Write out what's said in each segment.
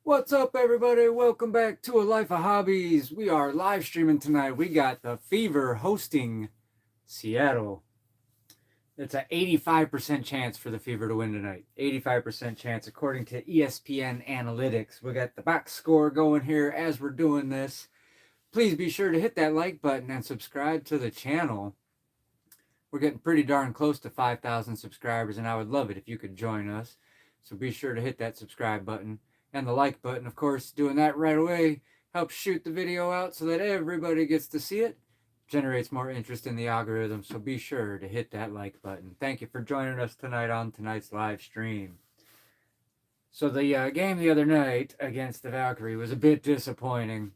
What's up, everybody? Welcome back to A Life of Hobbies. We are live streaming tonight. We got the Fever hosting Seattle. It's an 85% chance for the Fever to win tonight. 85% chance according to ESPN Analytics. We got the box score going here as we're doing this. Please be sure to hit that like button and subscribe to the channel. We're getting pretty darn close to 5,000 subscribers, and I would love it if you could join us. So be sure to hit that subscribe button and the like button. Of course, doing that right away helps shoot the video out so that everybody gets to see it. Generates more interest in the algorithm, so be sure to hit that like button. Thank you for joining us tonight on tonight's live stream. So the game the other night against the Valkyrie was a bit disappointing.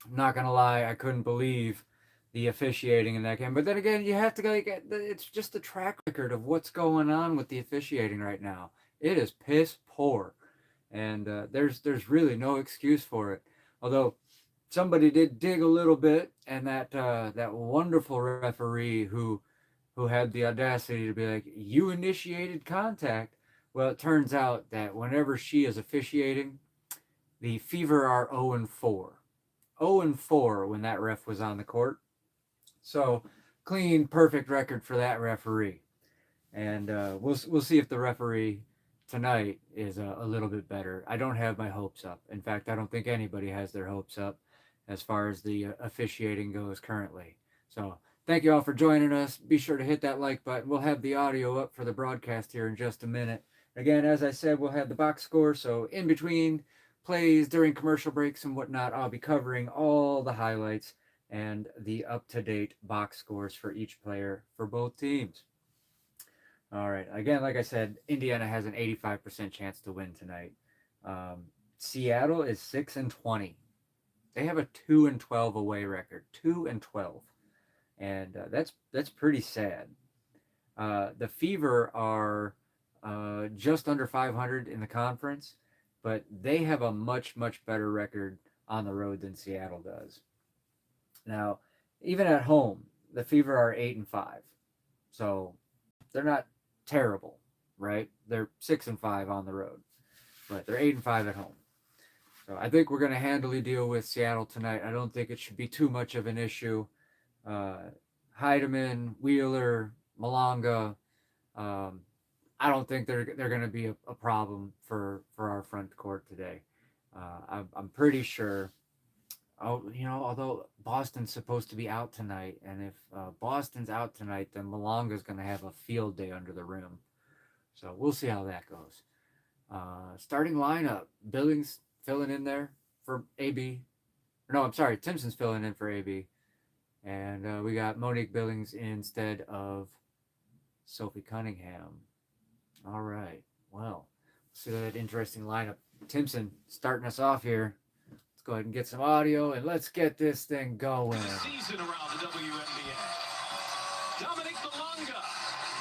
I'm not gonna lie, I couldn't believe the officiating in that game. But then again, you have to it's just the track record of what's going on with the officiating right now. It is piss poor, and there's really no excuse for it. Although somebody did dig a little bit, and that wonderful referee who had the audacity to be like, "You initiated contact." Well, it turns out that whenever she is officiating, the Fever are 0 and 4. 0 and 4 when that ref was on the court. So clean, perfect record for that referee. And we'll see if the referee tonight is a little bit better. I don't have my hopes up. In fact, I don't think anybody has their hopes up as far as the officiating goes currently. So thank you all for joining us. Be sure to hit that like button. We'll have the audio up for the broadcast here in just a minute. Again, as I said, we'll have the box score. So in between plays, during commercial breaks and whatnot, I'll be covering all the highlights and the up-to-date box scores for each player for both teams. All right. Again, like I said, Indiana has an 85% chance to win tonight. Seattle is 6 and 20. They have a 2 and 12 away record. 2 and 12, and that's pretty sad. The Fever are just under 500 in the conference, but they have a much better record on the road than Seattle does. Now, even at home, the Fever are 8 and 5, so they're not terrible, right? They're 6 and 5 on the road, but they're 8 and 5 at home. So I think we're going to handily deal with Seattle tonight. I don't think it should be too much of an issue. Heidemann, Wheeler, Malanga. I don't think they're going to be a problem for our front court today. I'm pretty sure. Oh, although Boston's supposed to be out tonight, and if Boston's out tonight, then Malanga's going to have a field day under the rim. So we'll see how that goes. Starting lineup: Billings filling in there for AB. No, I'm sorry, Timpson's filling in for AB, and we got Monique Billings instead of Sophie Cunningham. All right. Well, see that interesting lineup. Timpson starting us off here. Let's go ahead and get some audio and let's get this thing going. Season around the WNBA. Dominic Malanga,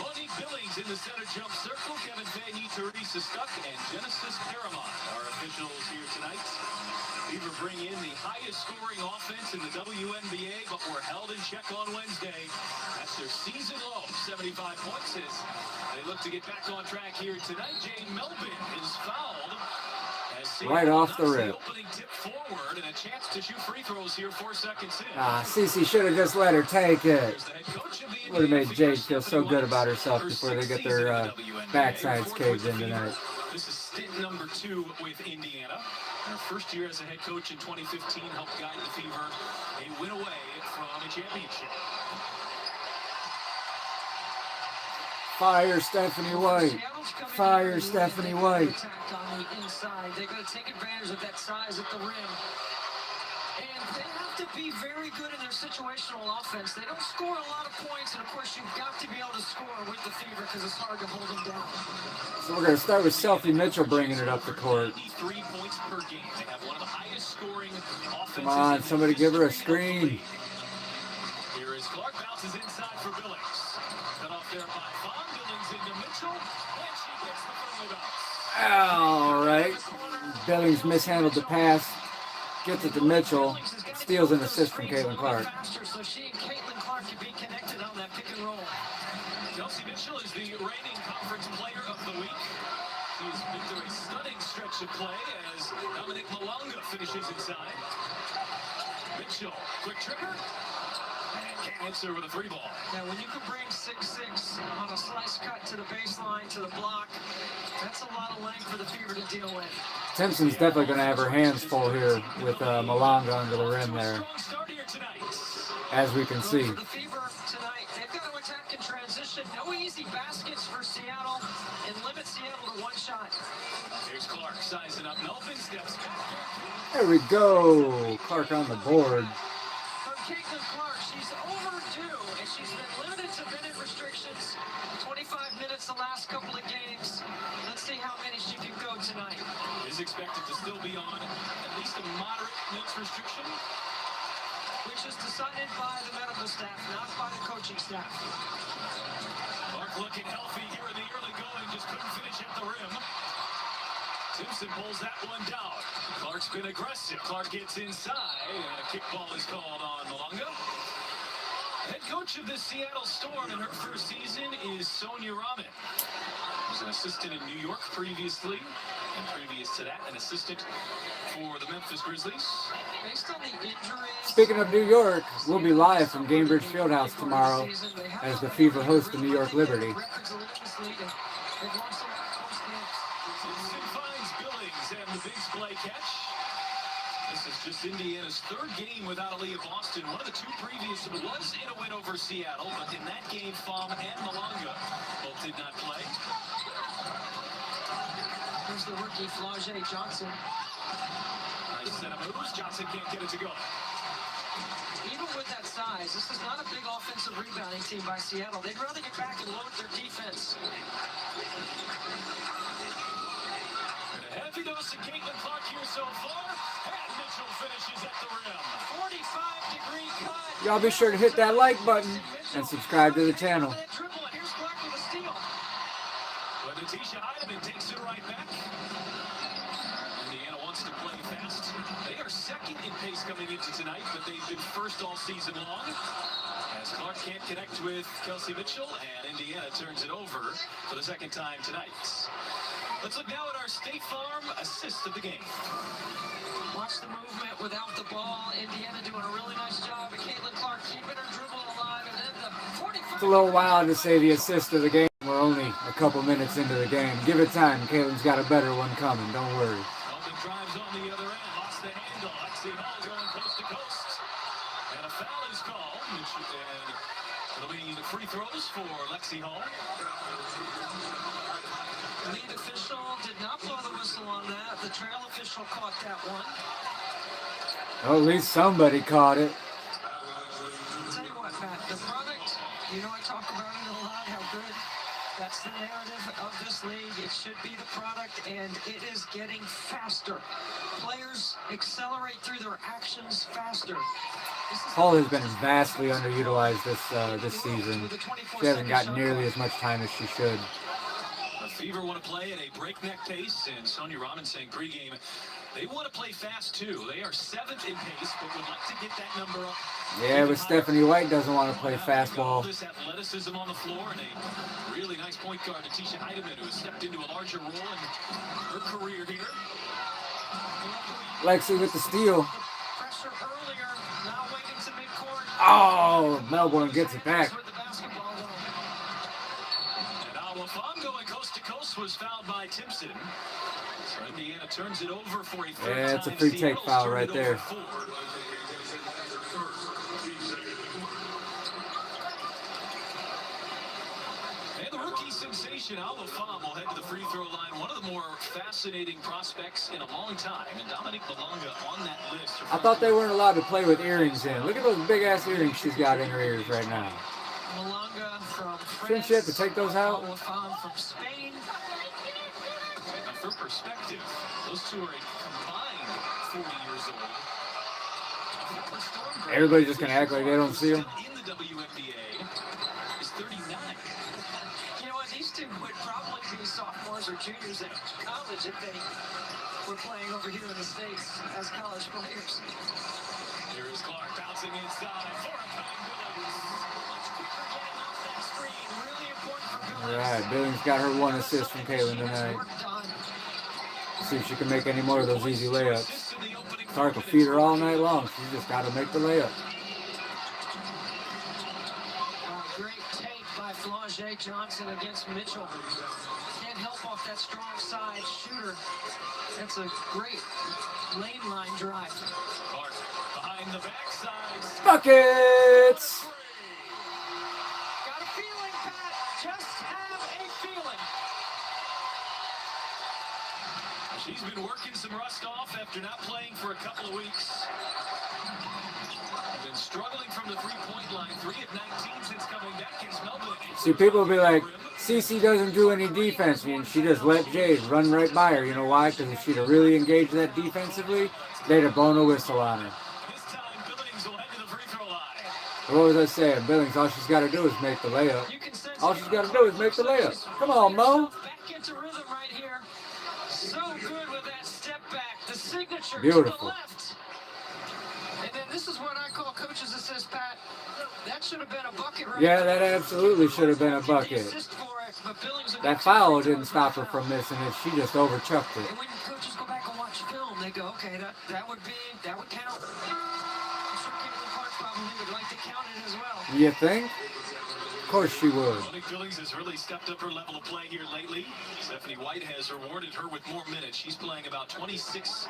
Monique Billings in the center jump circle, Kevin Fahey, Teresa Stuck, and Genesis Paramount are officials here tonight. Fever bring in the highest scoring offense in the WNBA, but were held in check on Wednesday. That's their season low, 75 points. As they look to get back on track here tonight, Jane Melvin is fouled. Right off the rip. Cece should have just let her take it. Would have made Jade feel so good about herself before they get their backsides caved in tonight. This is stint number 2 with Indiana. Her first year as a head coach in 2015 helped guide the Fever a win away from a championship. Fire Stephanie White. Fire Stephanie White. On the inside. They're going to take advantage of that size at the rim. And they have to be very good in their situational offense. They don't score a lot of points, and of course you've got to be able to score with the Fever because it's hard to hold them down. So we're going to start with Selfie Mitchell bringing it up the court. 3 points per game. They have one of the highest scoring offenses. Come on, somebody give her a screen. Here is Clark, bounces inside for Billings. Cut off there by Vaughn. Billings into Mitchell, and she gets the friendly bounce. All right. Billings mishandled the pass. Gets it to Mitchell. Steals an assist from Caitlin Clark. So she and Caitlin Clark can be connected on that pick and roll. Chelsea Mitchell is the reigning conference player of the week. She's been through a stunning stretch of play as Dominic Malonga finishes inside. Mitchell, quick trigger. And can't answer with a 3-ball. Now, when you can bring 6'6" on a slice cut to the baseline, to the block, that's a lot of length for the Fever to deal with. Timpson's definitely going to have her hands full here with Malonga under the rim there, as we can see. For the Fever tonight, they've got to attack in transition. No easy baskets for Seattle, and limit Seattle to one shot. Here's Clark sizing up. Melvin steps back. There we go. Clark on the board. From Caitlin Clark, she's overdue, and she's been limited to minute restrictions. 25 minutes the last couple of games. Let's see how many she can go tonight. Is expected to still be on at least a moderate minutes restriction, Which is decided by the medical staff, not by the coaching staff. Clark looking healthy here in the early going, just couldn't finish at the rim. Simpson pulls that one down. Clark's been aggressive. Clark gets inside, and a kickball is called on Malonga. Head coach of the Seattle Storm in her first season is Sonia Rahman. She was an assistant in New York previously, and previous to that, an assistant for the Memphis Grizzlies. Based on the injuries, Speaking of New York, we'll be live from Gainbridge Fieldhouse tomorrow as the Fever host the New York Liberty. Simpson finds Billings and the big play catch. This is just Indiana's third game without Aaliyah Boston. One of the two previous was in a win over Seattle, but in that game, Pham and Malonga both did not play. Here's the rookie, Flau'jae Johnson. Nice set of moves. Johnson can't get it to go. Even with that size, this is not a big offensive rebounding team by Seattle. They'd rather get back and load their defense. And a heavy dose of Caitlin Clark here so far. And Mitchell finishes at the rim. 45-degree cut. Y'all be sure to hit that like button and subscribe to the channel. Here's Clark with a steal. But Natisha Heidemann takes it right back. Indiana wants to play fast. They are second in pace coming into tonight, but they've been first all season long. As Clark can't connect with Kelsey Mitchell, and Indiana turns it over for the second time tonight. Let's look now at our State Farm assist of the game. Watch the movement without the ball. Indiana doing a really nice job. And Caitlin Clark keeping her dribble alive. And then the 45. It's a little wild to say the assist of the game. We're only a couple minutes into the game. Give it time. Caitlin's got a better one coming. Don't worry. Melvin drives on the other end. Lost the handle. Lexi Hall going coast to coast. And a foul is called. And it'll be free throws for Lexi Hall. The lead official did not blow the whistle on that. The trail official caught that one. Well, at least somebody caught it. I'll tell you what, Pat, the product, you know I talk about it a lot, how good. That's the narrative of this league. It should be the product, and it is getting faster. Players accelerate through their actions faster. Hall has been vastly underutilized this season. She hasn't gotten nearly as much time as she should. The Fever want to play at a breakneck pace, and Sonia Rahman saying pregame, they want to play fast too. They are 7th in pace, but would like to get that number up. Yeah, but Stephanie White doesn't want to play fastball. This athleticism on the floor and a really nice point guard, Natisha Heidemann, who has stepped into a larger role in her career here. Lexi with the steal. Pressure earlier, now waiting to midcourt. Oh, Melbourne gets it back. With the basketball, though. And now Pham going coast to coast was fouled by Timpson. So Indiana turns it over for a third Yeah, it's a time. free take Seattle's foul turned right it there. over 4. And the rookie sensation, Alba Pham, will head to the free throw line. One of the more fascinating prospects in a long time. And Dominic Malonga on that list. I thought they weren't allowed to play with earrings in. Look at those big ass earrings she's got in her ears right now. Malonga from France. Shouldn't she have to take those out? Alba Pham from Spain. Now, for perspective, those two are a combined 40 years old. Everybody's just gonna act like they don't see them. In the WNBA is 39. You know what? These two would probably be sophomores or juniors at college if they were playing over here in the States as college players. Here is Clark bouncing inside for a time. All right, Billings got her 1 assist from Caitlin tonight. See if she can make any more of those easy layups. Clark will feed her all night long. She's just got to make the layup. Great take by Flau'jae Johnson against Mitchell. Can't help off that strong side shooter. That's a great lane line drive. Clark behind the backside. Buckets! Got a feeling, Pat. Just have a feeling. She's been working some rust off after not playing for a couple of weeks. Been struggling from the three-point line. 3 of 19 since coming back against Melbourne. See, people will be like, CC doesn't do any defense, and she just let Jade run right by her. You know why? Because if she'd have really engaged that defensively, they'd have blown a whistle on her. This time, Billings will head to the free throw line. What was I saying? Billings, all she's got to do is make the layup. All she's got to do is make the layup. Come on, Mo. Back into rhythm right here. So good with that step back. The signature Beautiful. to the left. And then this is what I call coach's assist, Pat. That should have been a bucket right Yeah, there. that absolutely should have been a bucket. That foul didn't stop her from missing it. She just overchucked it. And when coaches go back and watch film, they go, okay, that would count. I'm sure Caitlin Clark probably would like to count it as well. You think? Of course she would. Monique Billings has really stepped up her level of play here lately. Stephanie White has rewarded her with more minutes. She's playing about 26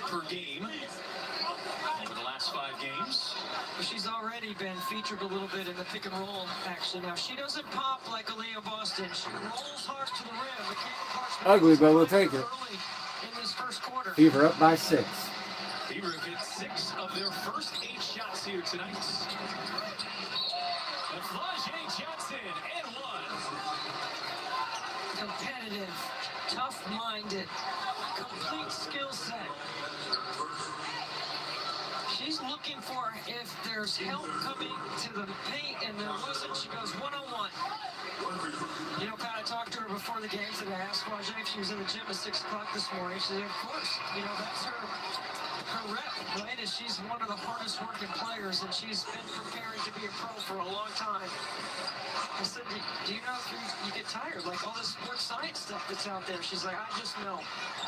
per game over the last 5 games. But she's already been featured a little bit in the pick and roll action. Now, she doesn't pop like Aaliyah Boston. She rolls hard to the rim. But Caitlin Clark's been Ugly, but we'll take it. early in this first quarter. Fever up by 6. Fever have hit 6 of their first 8 shots here tonight. And Flau'jae Johnson and 1. Competitive, tough-minded, complete skill set. She's looking for if there's help coming to the paint, and there wasn't. She goes one-on-one. You know, Pat, I talked to her before the game today. I asked Flau'jae if she was in the gym at 6 o'clock this morning. She said, of course. You know, that's her rep, right? Is she's one of the hardest working players, and she's been preparing to be a pro for a long time. I said, do you know if you get tired? Like all this sports science stuff that's out there. She's like, I just know.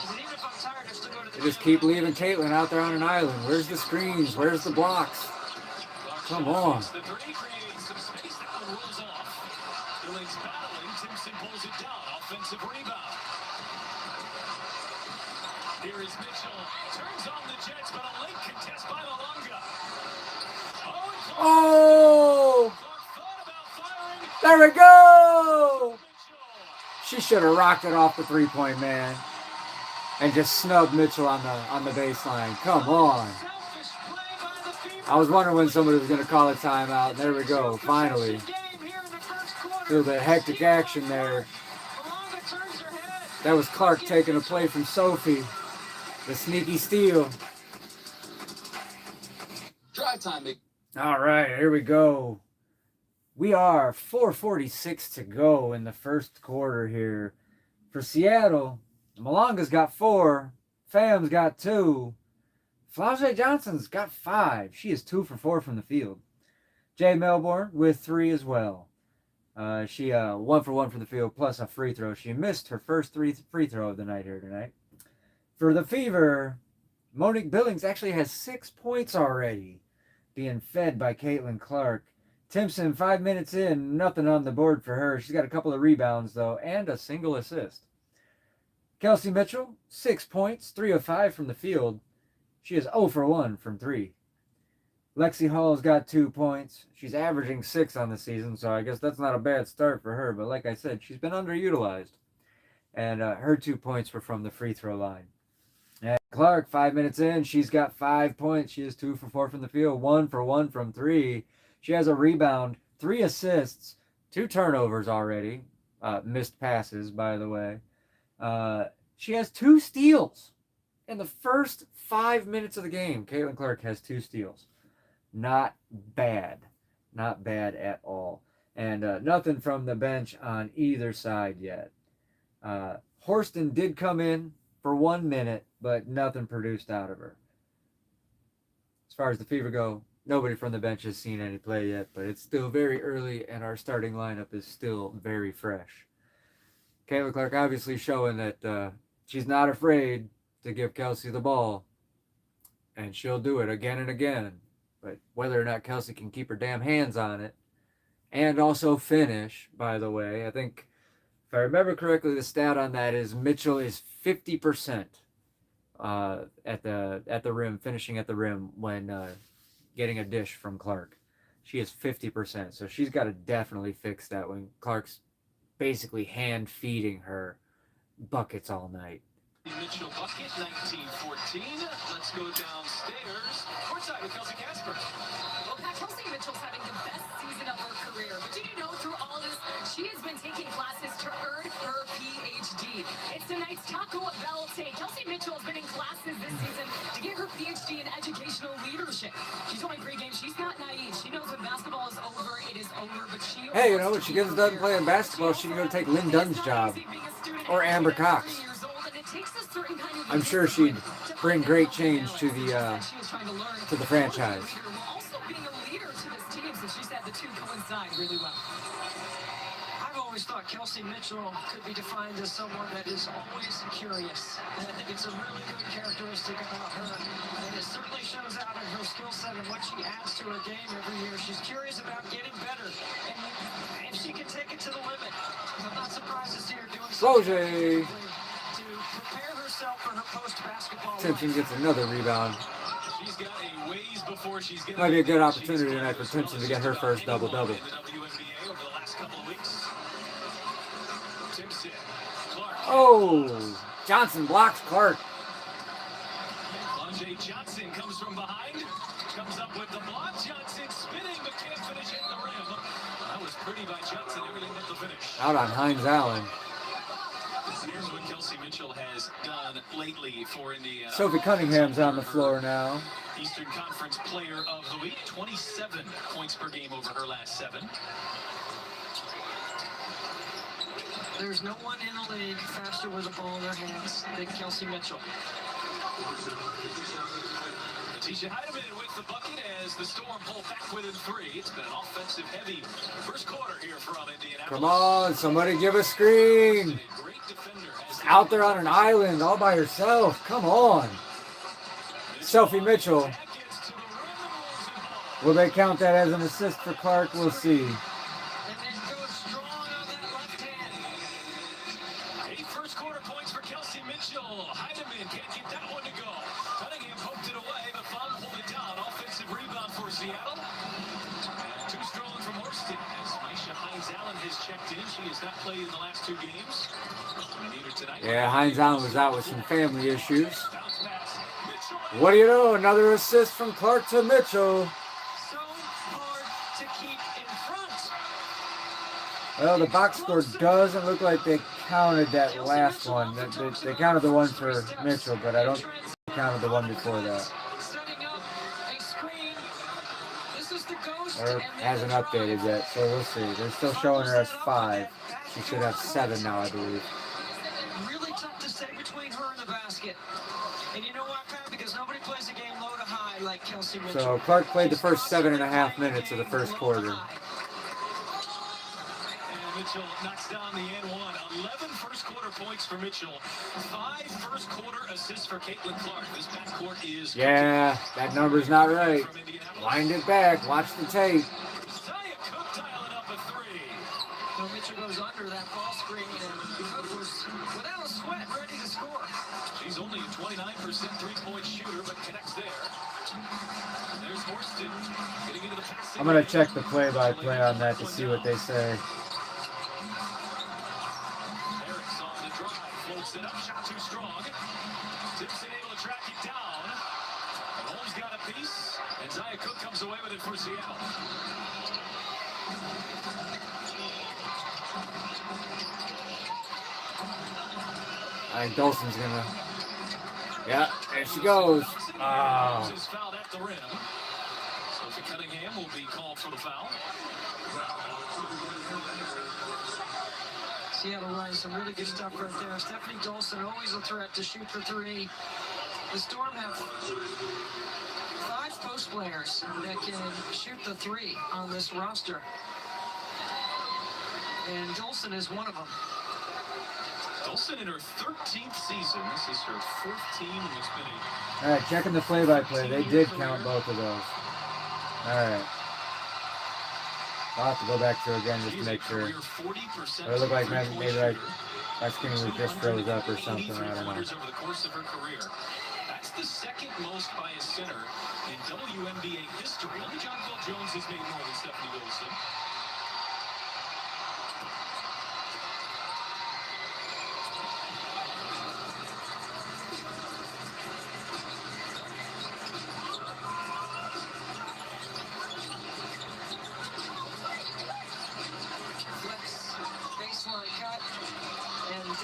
She said, even if I'm tired, I still go to the They just gym. keep leaving Caitlin out there on an island. Where's the screens? Where's the blocks? Come on. The three creates some space. That one rolls off. Billings battling. Simpson pulls it down. Offensive rebound. Here is Mitchell. Turns on the Jets, but a late contest by Malonga. Oh! Clark thought about firing. There we go! She should have rocked it off the three-point man and just snubbed Mitchell on the baseline. Come on. Selfish play by the Fever. I was wondering when somebody was going to call a timeout. There we go. Finally. Game here in the first quarter. Feel the hectic action there. Malonga turns her head. That was Clark taking a play from Sophie. The sneaky steal. Drive time, big. All right, here we go. We are 4:46 to go in the first quarter here. For Seattle, Malonga's got 4. Fam's got 2. Flau'jae Johnson's got 5. She is 2 for 4 from the field. Jay Melbourne with 3 as well. She 1 for 1 from the field plus a free throw. She missed her first free throw of the night here tonight. For the Fever, Monique Billings actually has 6 points already, being fed by Caitlin Clark. Timpson, 5 minutes in, nothing on the board for her. She's got a couple of rebounds, though, and a single assist. Kelsey Mitchell, 6 points, 3 of 5 from the field. She is 0 for 1 from 3. Lexi Hall's got 2 points. She's averaging 6 on the season, so I guess that's not a bad start for her. But like I said, she's been underutilized. And her 2 points were from the free throw line. And Clark, 5 minutes in, she's got 5 points. She is 2 for 4 from the field, 1 for 1 from 3. She has a rebound, 3 assists, 2 turnovers already. Missed passes, by the way. She has 2 steals. In the first 5 minutes of the game, Caitlin Clark has 2 steals. Not bad. Not bad at all. And nothing from the bench on either side yet. Horston did come in for 1 minute, but nothing produced out of her. As far as the Fever go, Nobody from the bench has seen any play yet, but it's still very early, and our starting lineup is still very fresh. Caitlin Clark obviously showing that she's not afraid to give Kelsey the ball, and she'll do it again and again. But whether or not Kelsey can keep her damn hands on it, and also finish, by the way, I think, if I remember correctly, the stat on that is Mitchell is 50% at the rim, finishing at the rim when getting a dish from Clark. She is 50%, so she's got to definitely fix that when Clark's basically hand feeding her buckets all night. Mitchell bucket, 1914. Let's go downstairs. Courtside with Kelsey Casper. Well, Pat, Kelsey Mitchell's having the best season of her career. But did you know through all this, she has been taking classes to earn her PhD. It's tonight's Taco Bell Take. Kelsey Mitchell has been in classes this season to get her PhD in educational leadership. She's only pregame. She's not naive. She knows when basketball is over, it is over. But she Hey, you know, when she gets done playing basketball, she can go take Lynn Dunn's job. Or Amber Cox. I'm sure she'd bring great change to the franchise. Also being a leader to this team, since she said the two coincide really well. I've always thought Kelsey Mitchell could be defined as someone that is always curious. And I think it's a really good characteristic about her. And it certainly shows out in her skill set and what she adds to her game every year. She's curious about getting better. And if she can take it to the limit, I'm not surprised to see her doing something to prepare herself for her post-basketball Timpson life. gets another rebound. She's got a ways before she's getting. Might be a good opportunity tonight for Timpson to get her first double-double. In the WNBA over the last couple of weeks. Timpson, Clark. Oh, Johnson blocks Clark. Lonjay Johnson comes from behind. Comes up with the block. Johnson spinning, but can't finish at the rim. That was pretty by Johnson. Everything but the finish. Out on Hines Allen. Here's what Kelsey Mitchell has done lately for Indiana. Sophie Cunningham's on the floor now. Eastern Conference Player of the Week, 27 points per game over her last 7. There's no one in the league faster with the ball in their hands than Kelsey Mitchell. Tisha Heidemann with the bucket as the Storm pull back within 3. It's been an offensive-heavy first quarter here from Indianapolis. Come on, somebody give a screen. Great defender. Out there on an island all by herself. Come on. Sophie Mitchell. Will they count that as an assist for Clark? We'll see. And then goes strong on that left hand. 8 first quarter points for Kelsey Mitchell. Heidemann can't get that one to go. Cunningham poked it away, but Fong pulled it down. Offensive rebound for Seattle. And too strong from Horston as Aisha Hines Allen has checked in. She has not played in the last 2 games. Yeah, Hines Allen was out with some family issues. What do you know? Another assist from Clark to Mitchell. So hard to keep in front. Well, the box score doesn't look like they counted that last one. They counted the one for Mitchell, but I don't think they counted the one before that. Setting up a screen. This is the ghost. Or hasn't updated yet, so we'll see. They're still showing her as 5. She should have 7 now, I believe. Really tough to stay between her and the basket. And you know what, Pat? Because nobody plays a game low to high like Kelsey Mitchell. So Clark played the first 7.5 minutes of the first quarter. And Mitchell knocks down the N1. 11 first quarter points for Mitchell. 5 first quarter assists for Caitlin Clark. This backcourt is. Yeah, that number's not right. Wind it back. Watch the tape. Zaya Cook dialing up a 3. So Mitchell goes under that ball screen and Cook was without a sweat ready to score. She's only a 29% three-point shooter, but connects there. There's Horston getting into the passing. I'm going to check the play-by-play on that to see what they say. Eric's on the drive, floats it up, shot too strong. Timpson able to track it down. And Holmes got a piece, and Zaya Cook comes away with it for Seattle. I think Dolson's going to... Yeah, there she goes. Oh. Is fouled at the rim. Sophie Cunningham will be called for the foul. Seattle running some really good stuff right there. Stephanie Dolson always a threat to shoot for 3. The Storm have 5 post players that can shoot the three on this roster. And Dolson is one of them. Dolson in her 13th season. This is her fourth team, and it's been a... All right, checking the play-by-play. They did count both of those. All right. I'll have to go back to it again just to make sure. It looked like maybe like my screen was just froze up or something. I don't know. Over the course of her career. That's the second most by a center in WNBA history. Only John Paul Jones has made more than Stephanie Wilson.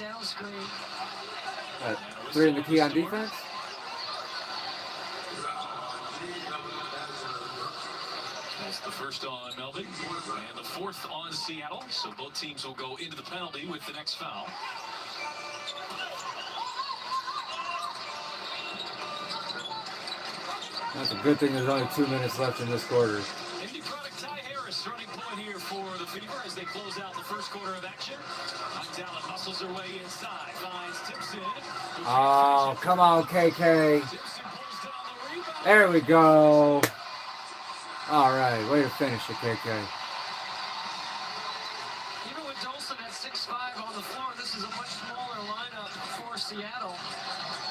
Down screen. 3 in the key on defense. That's the first on Melbourne and the fourth on Seattle. So both teams will go into the penalty with the next foul. That's a good thing there's only 2 minutes left in this quarter. Indy product Ty Harris running point here for the Fever as they close out the first quarter of action. Allen muscles her way inside, finds Timpson. Oh, come on, KK. There we go. All right, way to finish it, KK. Even with Dolson at 6'5" on the floor, this is a much smaller lineup for Seattle.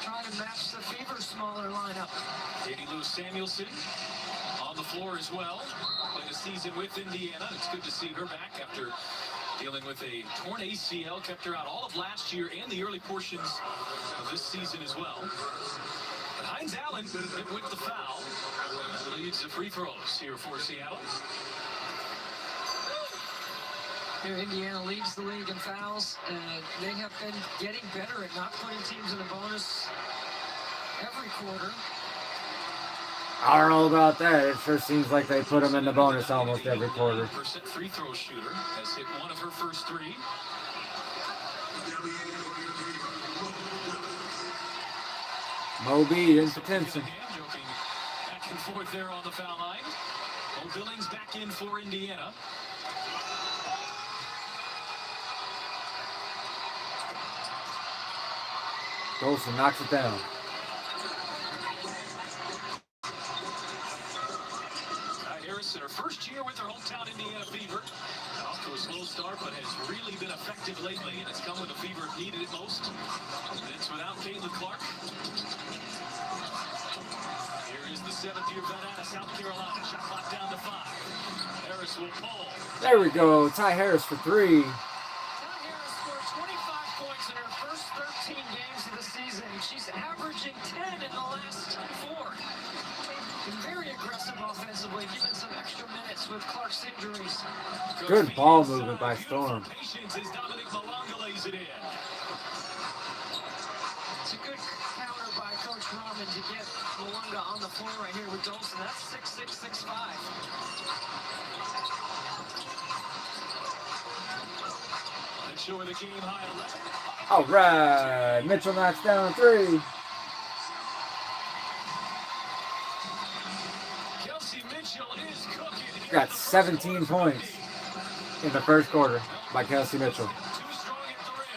Trying to match the Fever's smaller lineup. Katie Lou Samuelson on the floor as well. Played a season with Indiana. It's good to see her back after dealing with a torn ACL, kept her out all of last year and the early portions of this season as well. But Hines Allen with the foul leads the free throws here for Seattle. Here, Indiana leads the league in fouls. They have been getting better at not putting teams in the bonus every quarter. I don't know about that. It sure seems like they put them in the bonus almost every quarter. Free throw shooter has hit one of her first three. Moby into Timpson. Back and forth there on the foul line. Mo Billings back in for Indiana. Dolson knocks it down. In her first year with her hometown Indiana Fever. Off to a slow start, but has really been effective lately, and it's come when the Fever needed it most. And it's without Caitlin Clark. Here is the seventh-year vet out of South Carolina. Shot clock down to 5. Harris will pull. There we go. Ty Harris for 3. Ty Harris scored 25 points in her first 13 games of the season. She's averaging 10 in the last 4. Been very aggressive offensively, given some extra minutes with Clark's injuries. Good ball movement by Storm. Patience as Dominic Malonga lays it in. It's a good counter by Coach Rahman to get Malonga on the floor right here with Dolson. That's 6'6", 6'5". Let's show her the game high 11. All right. Mitchell knocks down 3. Got 17 points in the first quarter by Kelsey Mitchell. Too strong at the rim.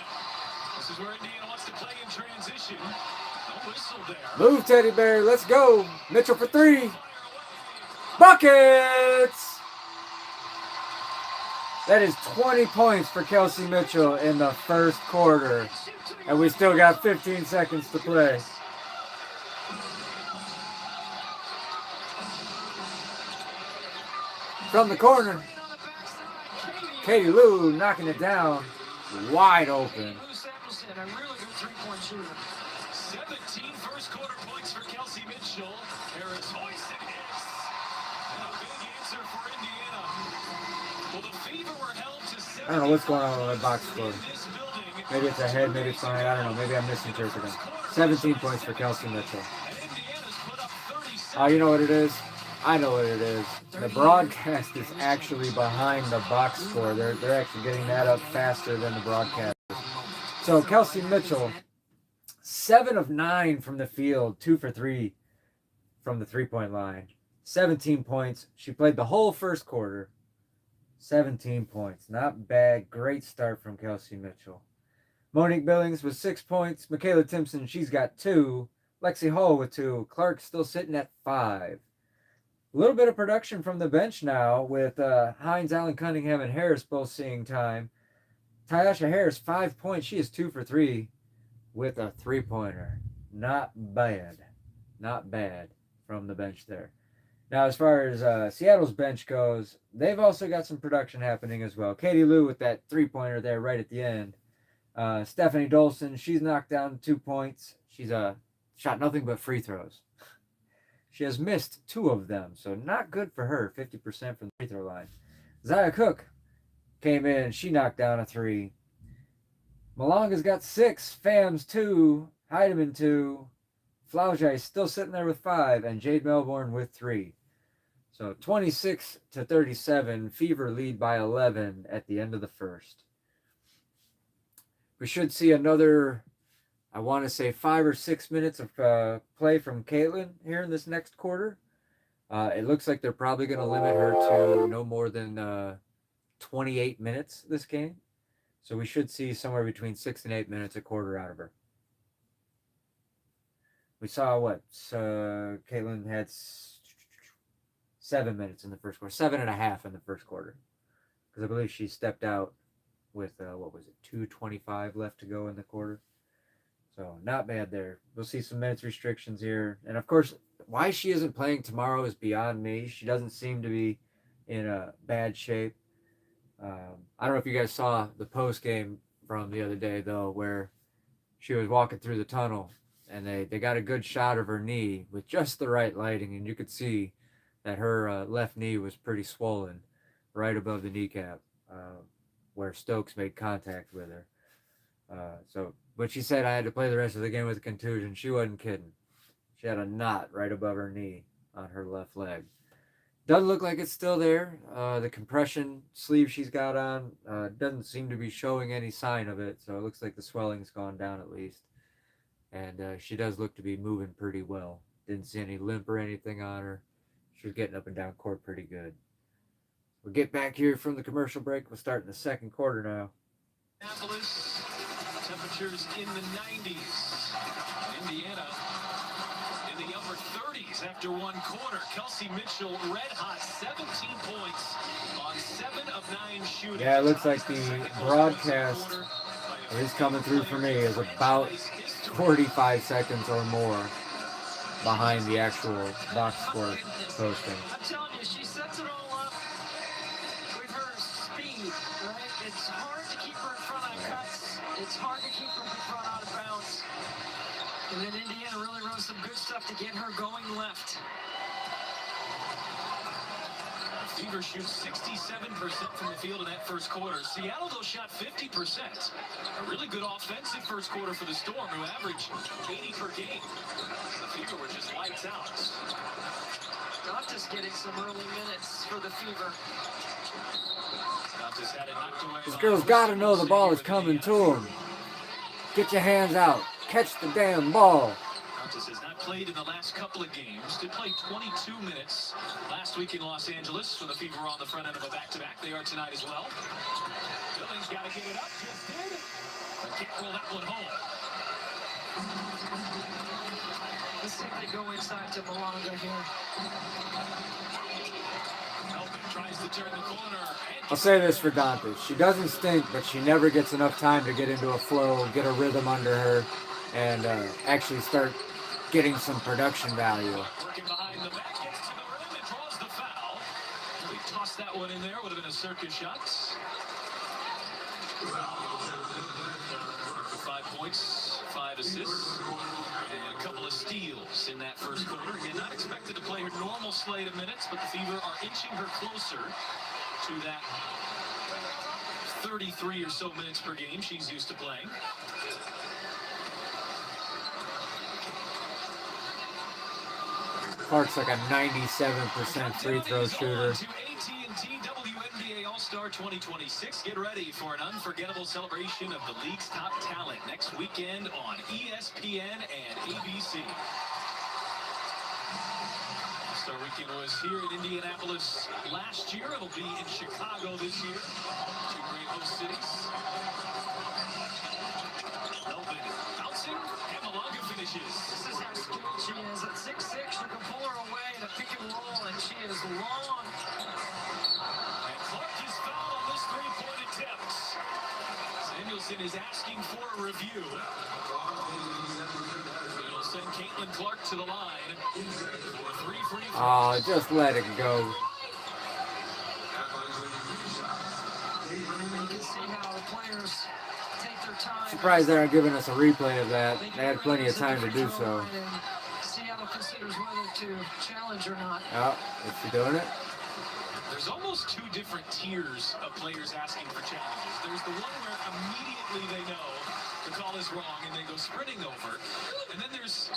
This is where Indiana wants to play in transition. No whistle there. Move, Teddy Bear. Let's go. Mitchell for 3. Buckets! That is 20 points for Kelsey Mitchell in the first quarter. And we still got 15 seconds to play. From the corner, Katie Lou knocking it down, wide open. 17 first quarter points for Kelsey Mitchell. Harris hoisted hits. And a big answer for Indiana. Well, the Fever were held to 7. I don't know what's going on with the box score. Maybe it's ahead, maybe it's behind. I don't know. Maybe I'm misinterpreting. 17 points for Kelsey Mitchell. Oh, you know what it is? I know what it is. The broadcast is actually behind the box score. They're actually getting that up faster than the broadcast. So Kelsey Mitchell, 7 of 9 from the field, 2 for 3 from the 3-point line. 17 points. She played the whole first quarter. 17 points. Not bad. Great start from Kelsey Mitchell. Monique Billings with 6 points. Michaela Timpson, she's got 2. Lexi Hall with 2. Clark still sitting at 5. A little bit of production from the bench now with Hines, Allen Cunningham, and Harris both seeing time. Tyasha Harris, 5 points. She is 2 for 3 with a 3-pointer. Not bad. Not bad from the bench there. Now, as far as Seattle's bench goes, they've also got some production happening as well. Katie Lou with that 3-pointer there right at the end. Stephanie Dolson, she's knocked down 2 points. She's shot nothing but free throws. She has missed 2 of them, so not good for her. 50% from the free throw line. Zaya Cook came in. She knocked down a 3. Malonga's got 6. Fams 2. Heidemann 2. Flauge still sitting there with 5. And Jade Melbourne with 3. So 26-37. Fever lead by 11 at the end of the first. We should see another, I want to say 5 or 6 minutes of play from Caitlin here in this next quarter. It looks like they're probably going to limit her to no more than 28 minutes this game. So we should see somewhere between 6 and 8 minutes a quarter out of her. We saw what? Caitlin had 7 minutes in the first quarter. 7.5 in the first quarter. Because I believe she stepped out with, 2:25 left to go in the quarter. So not bad there. We'll see some minutes restrictions here. And of course, why she isn't playing tomorrow is beyond me. She doesn't seem to be in a bad shape. I don't know if you guys saw the post game from the other day, though, where she was walking through the tunnel and they got a good shot of her knee with just the right lighting. And you could see that her left knee was pretty swollen right above the kneecap. Where Stokes made contact with her. But she said I had to play the rest of the game with a contusion. She wasn't kidding. She had a knot right above her knee on her left leg. Doesn't look like it's still there. The compression sleeve she's got on doesn't seem to be showing any sign of it, so it looks like the swelling's gone down at least. And she does look to be moving pretty well. Didn't see any limp or anything on her. She was getting up and down court pretty good. We'll get back here from the commercial break. We'll start in the second quarter now. Minneapolis, temperatures in the 90s. Indiana in the upper 30s after one quarter. Kelsey Mitchell, red hot, 17 points on 7 of 9 shooting. Yeah, it looks like the broadcast is coming through for me is about 45 seconds or more behind the actual box score posting. I'm telling you, she sets it all up with her speed, right? It's hard to keep her in front on cuts. It's hard to keep her in front out of bounds. And then Indiana really runs some good stuff to get her going left. Fever shoots 67% from the field in that first quarter. Seattle, though, shot 50%. A really good offensive first quarter for the Storm, who averaged 80 per game. The Fever were just lights out. Not just getting some early minutes for the Fever. This girl's got to know the ball is coming to him. Get your hands out. Catch the damn ball. Countess has not played in the last couple of games. Did play 22 minutes last week in Los Angeles when the Fever were on the front end of a back-to-back. They are tonight as well. Billings got to get it up. Just did. But can't roll that one home. Let's see if they go inside to Malonga here. Tries to turn the corner. I'll say this for Dante. She doesn't stink, but she never gets enough time to get into a flow, get a rhythm under her, and actually start getting some production value. Working behind the back, gets to the rim and draws the foul. He tossed that one in there. Would have been a circus shot. 5 points, 5 assists, and a couple of steals in that first quarter. Again, not expected to play her normal slate of minutes, but the Fever are inching her closer to that 33 or so minutes per game she's used to playing. Clark's like a 97% free throw shooter. All-Star 2026. Get ready for an unforgettable celebration of the league's top talent next weekend on ESPN and ABC. All-Star Weekend was here in Indianapolis last year. It'll be in Chicago this year. Two great host cities. Melvin bouncing, and Malonga finishes. This is how skilled she is. At 6'6", you can pull her away in a pick and roll, and she is long. And Clark is fouled on this three-point attempt. Samuelson is asking for a review. It'll send Caitlin Clark to the line for 3 free throws. Oh, just let it go. You can see how the players take their time. Surprised they aren't giving us a replay of that. They had plenty of time to do so. Seattle considers whether to challenge or not. Oh, is she doing it? There's almost two different tiers of players asking for challenges. There's the one where immediately they know the call is wrong and they go sprinting over. And then there's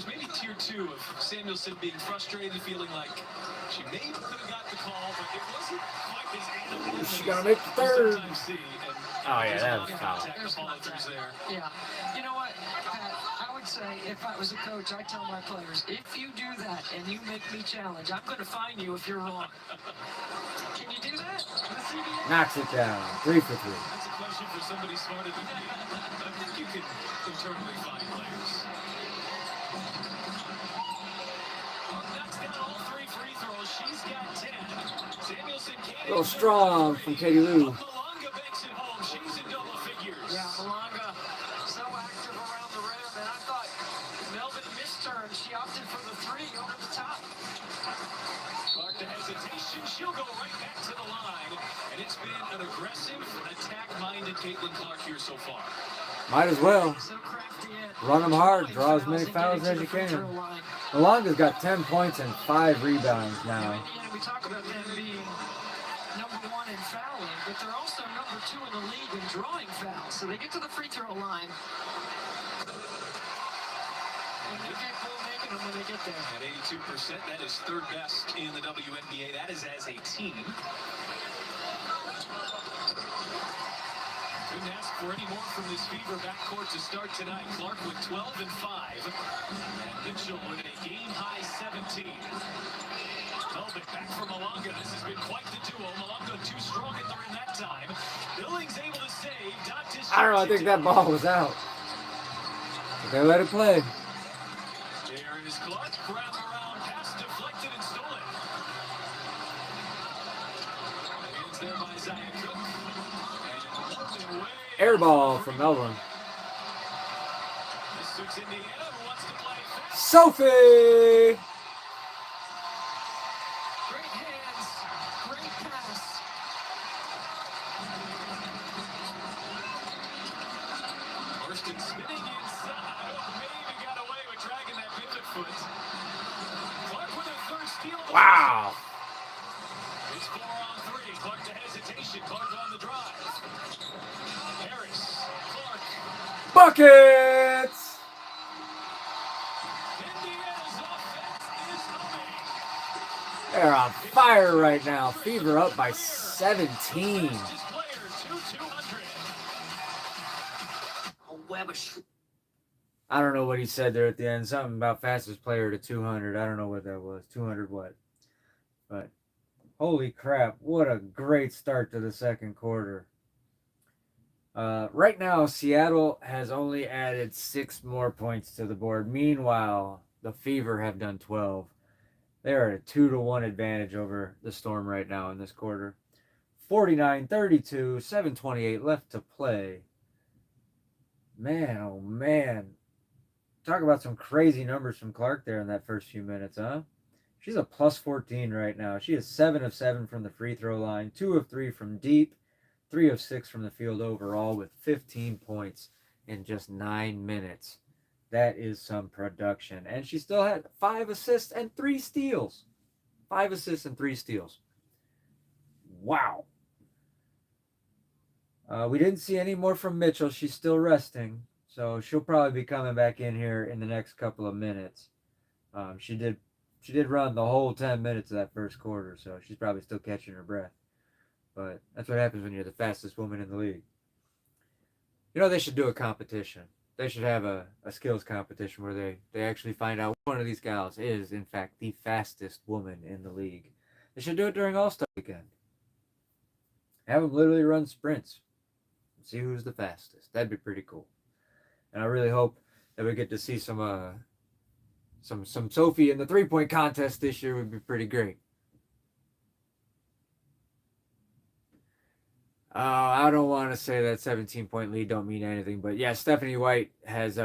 maybe tier 2 of Samuelson being frustrated, feeling like she maybe could have got the call, but it wasn't quite as animated. She's gonna make the third. Sometimes see, and Oh, yeah, there's that a was lot of foul. attack to follow through there. Yeah. You know what, Pat, I would say if I was a coach, I'd tell my players, if you do that and you make me challenge, I'm going to fine you if you're wrong. Can you do that? The CBA? Knocks it down. 3 for 3. That's a question for somebody smarter than me. I think you can internally find players. Knocks down all 3 free throws. She's got 10. Samuelson can't. A little strong from Katie Lou. Malonga banks it home. She's in double figures. Yeah, Malonga, so active around the rim, and I thought Melvin missed her, and she opted for the 3 over the top. Clark to hesitation. She'll go right back to the line. And it's been an aggressive, attack-minded Caitlin Clark here so far. Might as well. So crafty at Run them hard. Draw as many and fouls getting as to you the free can. throw line. Malonga's got 10 points and 5 rebounds Now, now. Indiana, we talk about them being number 1 in fouling, but they're also number 2 in the league in drawing fouls. So they get to the free throw line, and they're capable of making them when they get there. At 82%, that is third best in the WNBA. That is as a team. Couldn't ask for any more from this Fever backcourt to start tonight. Clark with 12 and 5. And Mitchell with a game-high 17. Melvin back from Malonga. This has been quite the duo. Malonga too strong at the rim that time. Billings able to save. I don't know. I think that ball was out. But they let it play. There is Clark. Grab around. Pass deflected and stolen. Hands there by Zaya Cook. And way Air ball from Melbourne. This suits Indiana, who wants to play fast. Sophie! Great hands, great pass. Hurston spinning inside. Maybe got away with dragging that pivot foot. Clark with a third steal. Wow. It's 4 on 3. Clark to hesitation. Clark on the drive. Harris. Clark. Buckets! Indiana's offense is humming. They're on fire right now. Fever up by 17. Fastest player to 200. I don't know what he said there at the end. Something about fastest player to 200. I don't know what that was. 200 what? But holy crap. What a great start to the second quarter. Right now, Seattle has only added 6 more points to the board. Meanwhile, the Fever have done 12. They're at a 2-1 advantage over the Storm right now in this quarter. 49-32, 7:28 left to play. Man, oh man. Talk about some crazy numbers from Clark there in that first few minutes, huh? She's a plus 14 right now. She is 7 of 7 from the free throw line, 2 of 3 from deep, 3 of 6 from the field overall with 15 points in just 9 minutes. That is some production. And she still had 5 assists and 3 steals. 5 assists and 3 steals. Wow. We didn't see any more from Mitchell. She's still resting. So she'll probably be coming back in here in the next couple of minutes. She did run the whole 10 minutes of that first quarter, so she's probably still catching her breath. But that's what happens when you're the fastest woman in the league. You know, they should do a competition. They should have a skills competition where they actually find out one of these gals is, in fact, the fastest woman in the league. They should do it during All-Star Weekend. Have them literally run sprints. See who's the fastest. That'd be pretty cool. And I really hope that we get to see some Sophie in the 3-point contest this year. Would be pretty great. I don't want to say that 17-point lead don't mean anything, but yeah, Stephanie White has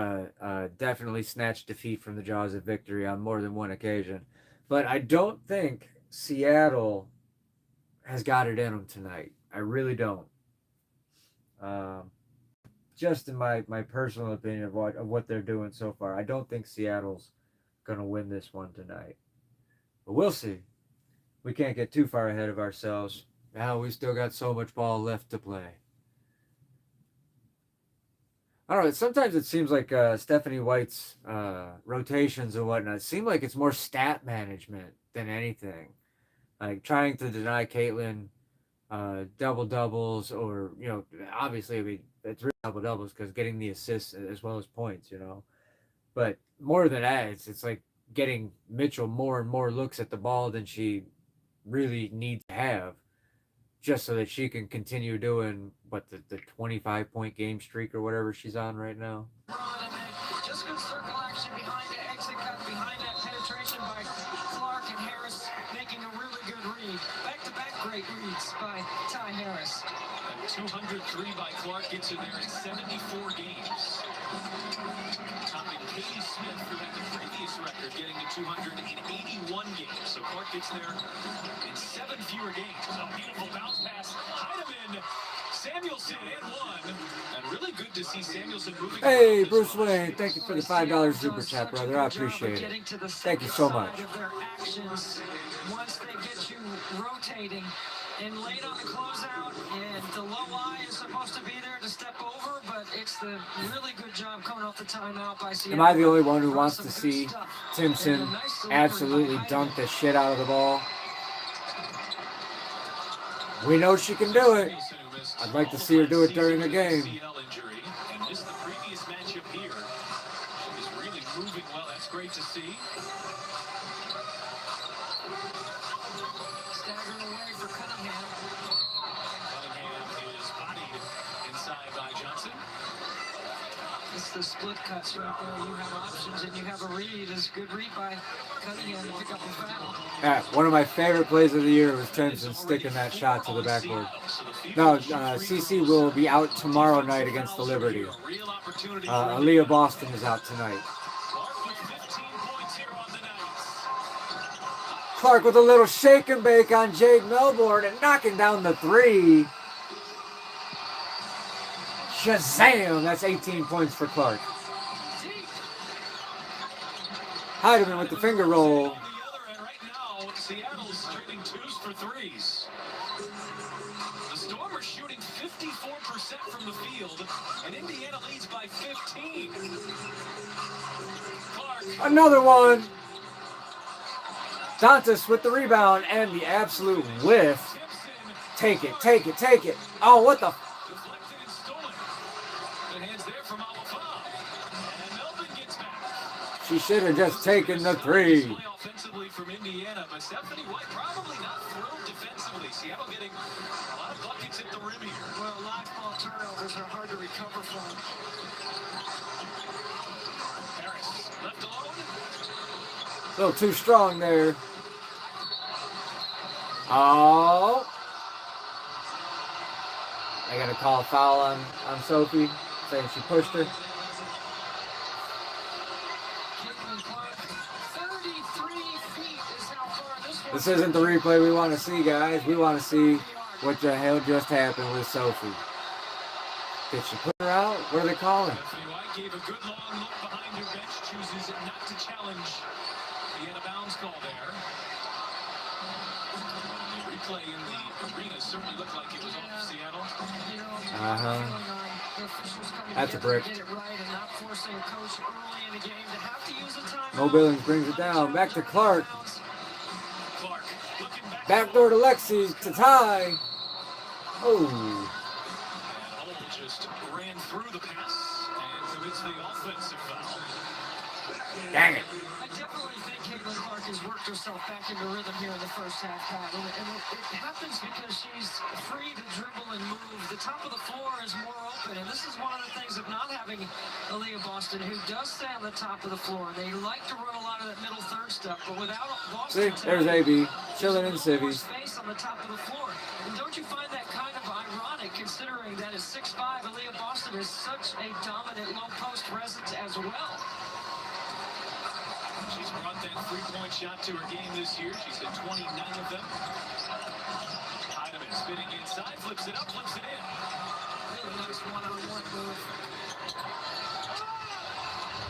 definitely snatched defeat from the jaws of victory on more than one occasion. But I don't think Seattle has got it in them tonight. I really don't. Just in my personal opinion of what they're doing so far, I don't think Seattle's going to win this one tonight. But we'll see. We can't get too far ahead of ourselves. Now we still got so much ball left to play. I don't know. Sometimes it seems like Stephanie White's rotations and whatnot seem like it's more stat management than anything. Like trying to deny Caitlin double doubles, or obviously, I mean, it's really double doubles because getting the assists as well as points, But more than that, it's like getting Mitchell more and more looks at the ball than she really needs to have, just so that she can continue doing the 25-point game streak or whatever she's on right now. Just good circle action behind the exit cut, behind that penetration by Clark and Harris, making a really good read. Back-to-back great reads by Ty Harris. A 203 by Clark gets in there in 74 games. Topping Katie Smith, who had the previous record, getting to 281 games. So Clark gets there in 7 fewer games. A beautiful bounce pass. Heidemann, Samuelson, and one. And really good to see Samuelson moving. Hey, Bruce Wayne, thank you for the $5 super chat, brother. I appreciate it. Thank you so much. Once they get you rotating and late on the closeout, and the low eye is supposed to be there to step over, but it's the really good job coming off the timeout by Seattle. Am I the only one who wants to see Timpson absolutely dunk the shit out of the ball? We know she can do it. I'd like to see her do it during the game. And just the previous matchup here, she was really moving well. That's great to see. Staggering away for Cunningham. Cunningham is bodied inside by Johnson. It's the split cuts right there. You have options and you have a read. It's a good read by Cunningham to pick up the foul. Yeah, one of my favorite plays of the year was Timpson sticking that shot to the backboard. No, CC will be out tomorrow night against the Liberty. Aaliyah Boston is out tonight. Clark with a little shake and bake on Jade Melbourne and knocking down the three. Shazam! That's 18 points for Clark. Heidemann with the finger roll. Right now, Seattle's trading twos for threes. The Storm are shooting 54% from the field, and Indiana leads by 15. Clark. Another one. Dantas with the rebound and the absolute whiff. Take it, take it, take it. Oh, what the? Deflected and stolen. The hands there from Alafam. And Melvin gets back. She should have just taken the three. Offensively from Indiana, but Stephanie White probably not thrilled defensively. Seattle getting a lot of buckets at the rim here. Well, live ball turnovers are hard to recover from. Harris left alone. A little too strong there. Oh. I gotta call a foul on Sophie, saying she pushed her. 33 feet is how far this one. This isn't the replay we want to see, guys. We want to see what the hell just happened with Sophie. Did she put her out? What are they calling? Stephanie White gave a good long look behind her bench, chooses not to challenge the out of bounds call there. The replay in the arena certainly looked like it was off Seattle. That's a brick. Get it right and not forcing a coach early in the game to have to use a timeout. Mo Billings brings it down. Back to Clark. Clark looking back. Backdoor to Lexi to tie. Oh. And Hull just ran through the pass. And to commits the offensive foul. Dang it. I definitely think Caitlin Clark has worked herself back into rhythm here in the first half, Pat. And it happens because she's free to dribble and move. The top of the floor is more open. And this is one of the things of not having Aaliyah Boston, who does stay on the top of the floor. They like to run a lot of that middle third stuff. But without Boston, See, there's AB, chilling in more civvies. space on the top of the floor. And don't you find that kind of ironic, considering that at 6'5", Aaliyah Boston is such a dominant low post presence as well? She's brought that three-point shot to her game this year. She's hit 29 of them. Heidemann spinning inside, flips it up, flips it in. Really nice one-on-one move.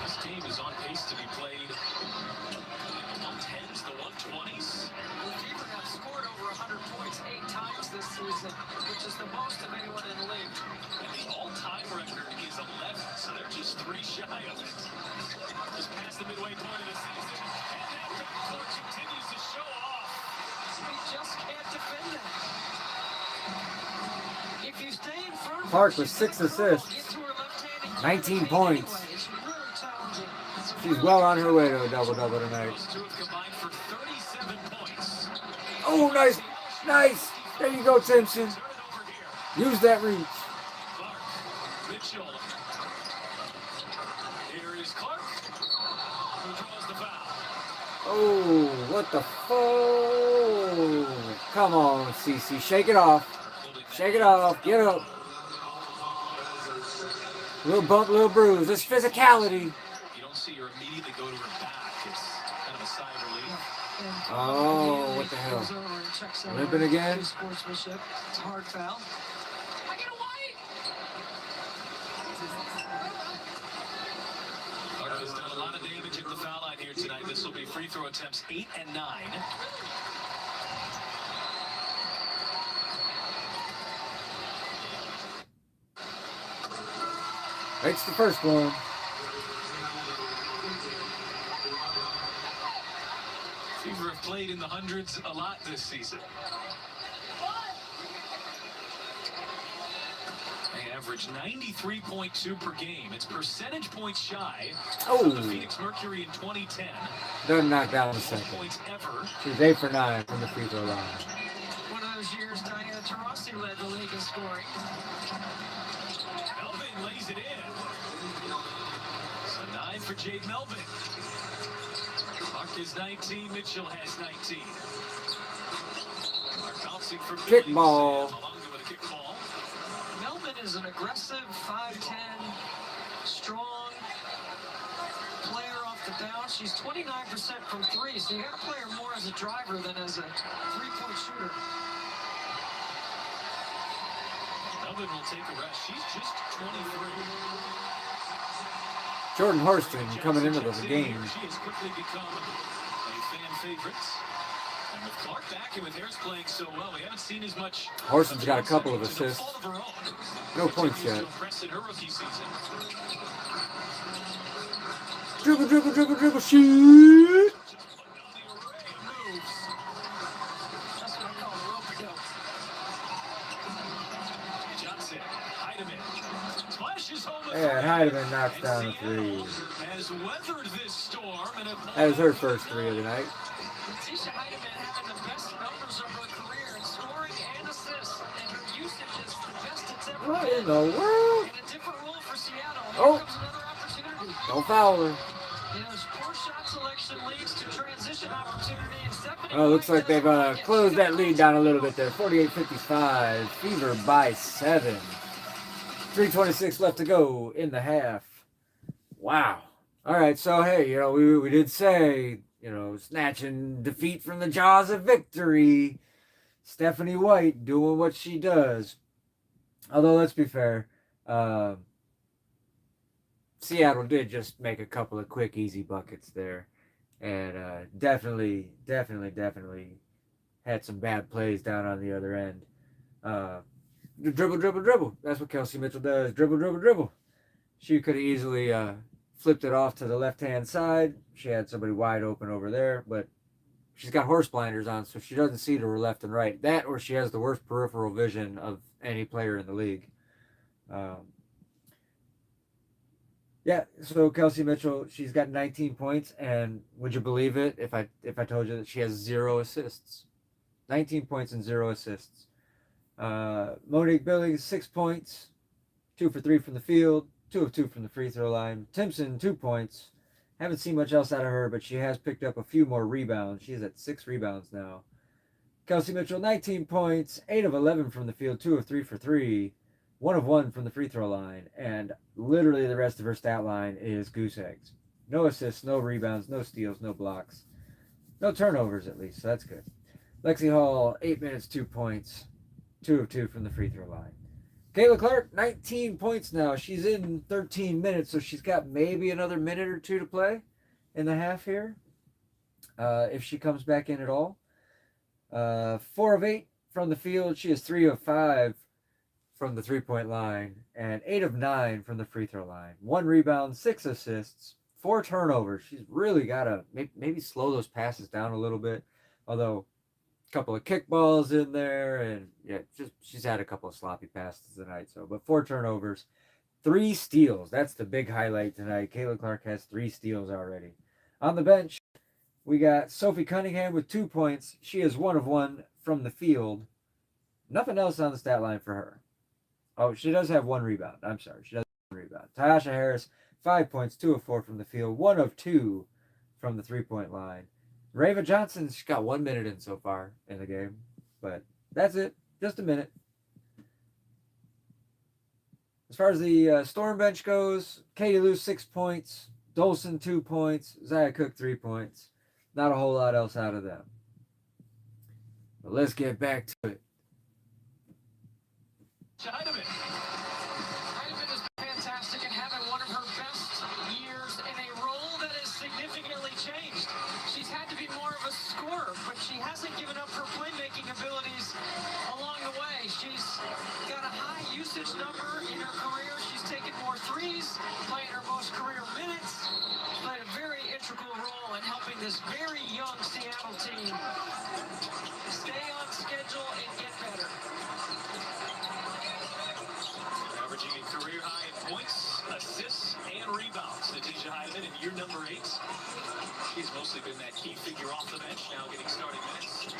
This team is on pace to be played in the 110s, the 120s. The Fever have scored over 100 points 8 times this season, which is the most of anyone in the league. And the all-time record is 11, so they're just 3 shy of it. Just past the midway point of the season, and that backcourt continues to show off. We just can't defend that. If you stay in front of Clark her, with she's 6 gonna curl, assists. get to her left-handed 19 anyway. points. It's really challenging. She's well on her way to a double-double tonight. Those two have combined for 37 points. Oh, nice. Nice. There you go, Simpson. Turn it over here. Use that reach. Clark, Mitchell. Here is Clark, who draws the foul. Oh, what the fuck? Come on, Cece. Shake it off. Shake it off. Get up. Little bump, little bruise. It's physicality. You don't see her immediately go to her back. It's kind of a sigh of relief. Oh, what the hell? Limping again? Sportsmanship. It's a hard foul. I get a white. Clark has done a lot of damage at the foul line here tonight. This will be free throw attempts 8 and 9. Makes the first one. Fever have played in the hundreds a lot this season. They average 93.2 per game. It's percentage points shy Oh. of the Phoenix Mercury in 2010. Doesn't knock down the Most second. points ever. She's 8 for 9 from the free throw line. One of those years Diana Taurasi led the league in scoring. Melvin lays it in. So 9 for Jade Melvin. Clark is 19. Mitchell has 19. Clark bouncing for Kick Billings. ball. Malonga with a kick ball. Melvin is an aggressive 5'10", strong player off the bounce. She's 29% from 3, so you got to play her more as a driver than as a 3-point shooter. Melvin will take a rest. She's just 23. Jordan Horston coming into the game. She has quickly become a fan favorite. And with Clark back and with Harris playing so well, we haven't seen as much. Horston's got a couple of To no assists. fault of her own. No points Continues yet. to impress in her rookie season. Dribble, dribble, dribble, dribble, shoot! Just putting on the array of moves. That's what I call a rope-a-dope. Johnson, Heidemann, splashes home the Yeah, three. Heidemann knocks And down a Seattle 3. has weathered this storm and have That was her first 3 of the night. Tisha Heidemann having the best numbers of her career in scoring and assists, and her usage is the best it's ever What been. in the world? In a different role for Seattle. Oh. Here comes another opportunity. Don't foul her. You know, poor shot selection leads to transition opportunity, and Stephanie Oh, looks White like they've doesn't get closed that good lead down a little bit there. 48-55. Fever by 7. 3:26 left to go in the half. Wow. All right, so hey, you know, we did say, you know, snatching defeat from the jaws of victory. Stephanie White doing what she does. Although, let's be fair, Seattle did just make a couple of quick, easy buckets there. And definitely had some bad plays down on the other end. Dribble, dribble, dribble. That's what Kelsey Mitchell does. Dribble, dribble, dribble. She could have easily flipped it off to the left-hand side. She had somebody wide open over there, but she's got horse blinders on, so she doesn't see to her left and right. That, or she has the worst peripheral vision of any player in the league. Yeah, so Kelsey Mitchell, she's got 19 points, and would you believe it if I told you that she has 0 assists? 19 points and 0 assists. Monique Billings, 6 points, 2 for 3 from the field, 2 of 2 from the free throw line. Timpson, 2 points. Haven't seen much else out of her, but she has picked up a few more rebounds. She's at 6 rebounds now. Kelsey Mitchell, 19 points, 8 of 11 from the field, 2 of 3 for 3, 1 of 1 from the free throw line, and literally the rest of her stat line is goose eggs. No assists, no rebounds, no steals, no blocks, no turnovers at least, so that's good. Lexi Hall, 8 minutes, 2 points, 2 of 2 from the free throw line. Kayla Clark, 19 points now. She's in 13 minutes, so she's got maybe another minute or two to play in the half here, if she comes back in at all. 4 of 8 from the field. She is 3 of 5 from the 3-point line, and 8 of 9 from the free throw line. 1 rebound, 6 assists, 4 turnovers. She's really got to maybe slow those passes down a little bit, although couple of kickballs in there, and yeah, she's had a couple of sloppy passes tonight. So, but 4 turnovers, 3 steals. That's the big highlight tonight. Kayla Clark has 3 steals already. On the bench, we got Sophie Cunningham with 2 points. She is 1 of 1 from the field. Nothing else on the stat line for her. Oh, she does have 1 rebound. I'm sorry, she does have 1 rebound. Tyasha Harris, 5 points, 2 of 4 from the field, 1 of 2 from the 3-point line. Rava Johnson, she's got 1 minute in so far in the game, but that's it. Just a minute. As far as the Storm bench goes, Katie Lou, 6 points, Dolson, 2 points, Zaya Cook, 3 points. Not a whole lot else out of them. But let's get back to it. Heidemann is fantastic and having one of her best years in a role that has significantly changed. She's had to be more of a scorer, but she hasn't given up her playmaking abilities along the way. She's got a high usage number in her career. She's taken more threes, playing her most career minutes, played a very integral role in helping this very young Seattle team stay on schedule and get better. Averaging a career high in points, assists, and rebounds. Natisha Heidemann in year number 8. She's mostly been that key figure off the bench, now getting starting minutes.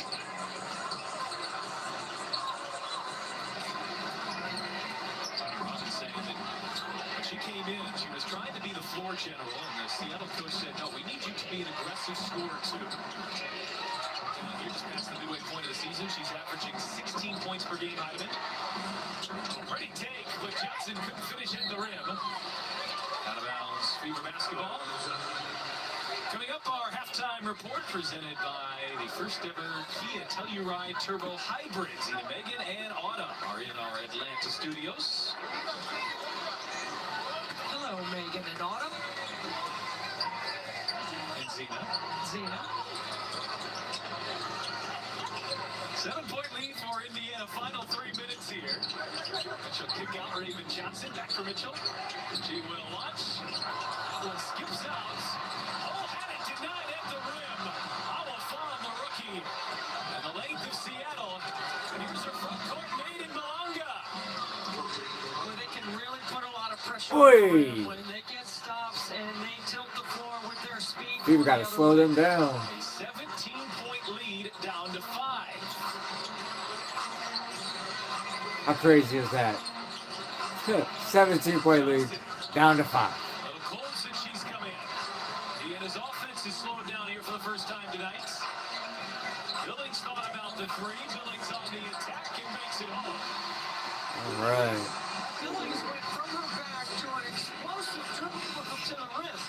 Robin saying that when she came in, she was trying to be the floor general, and the Seattle coach said, no, we need you to be an aggressive scorer too. Here, just past the midway point of the season, she's averaging 16 points per game, Heidemann. Pretty take, but Johnson couldn't finish at the rim. Out of bounds, Fever basketball. Coming up, our halftime report presented by the first ever Kia Telluride Turbo Hybrids. Megan and Autumn are in our Atlanta studios. Hello, Megan and Autumn. And Zena. 7-point lead for Indiana. Final 3 minutes here. Mitchell kick out Raven Johnson. Back for Mitchell. She will launch. One skips out. Oh, had it denied at the rim. Awa Fong, the rookie. And the length of Seattle. And here's her front court made in Malanga. Where they can really put a lot of pressure Oy. when they get stops and they tilt the floor with their speed. People got to slow them down. A 17-point lead down to 5. How crazy is that? 17-point lead, down to 5. A little cold since she's come in. Indiana's offense is slowed down here for the first time tonight. Billings thought about the 3. Billings on the attack and makes it home. All right. Billings went from her back to an explosive dribble to the rim.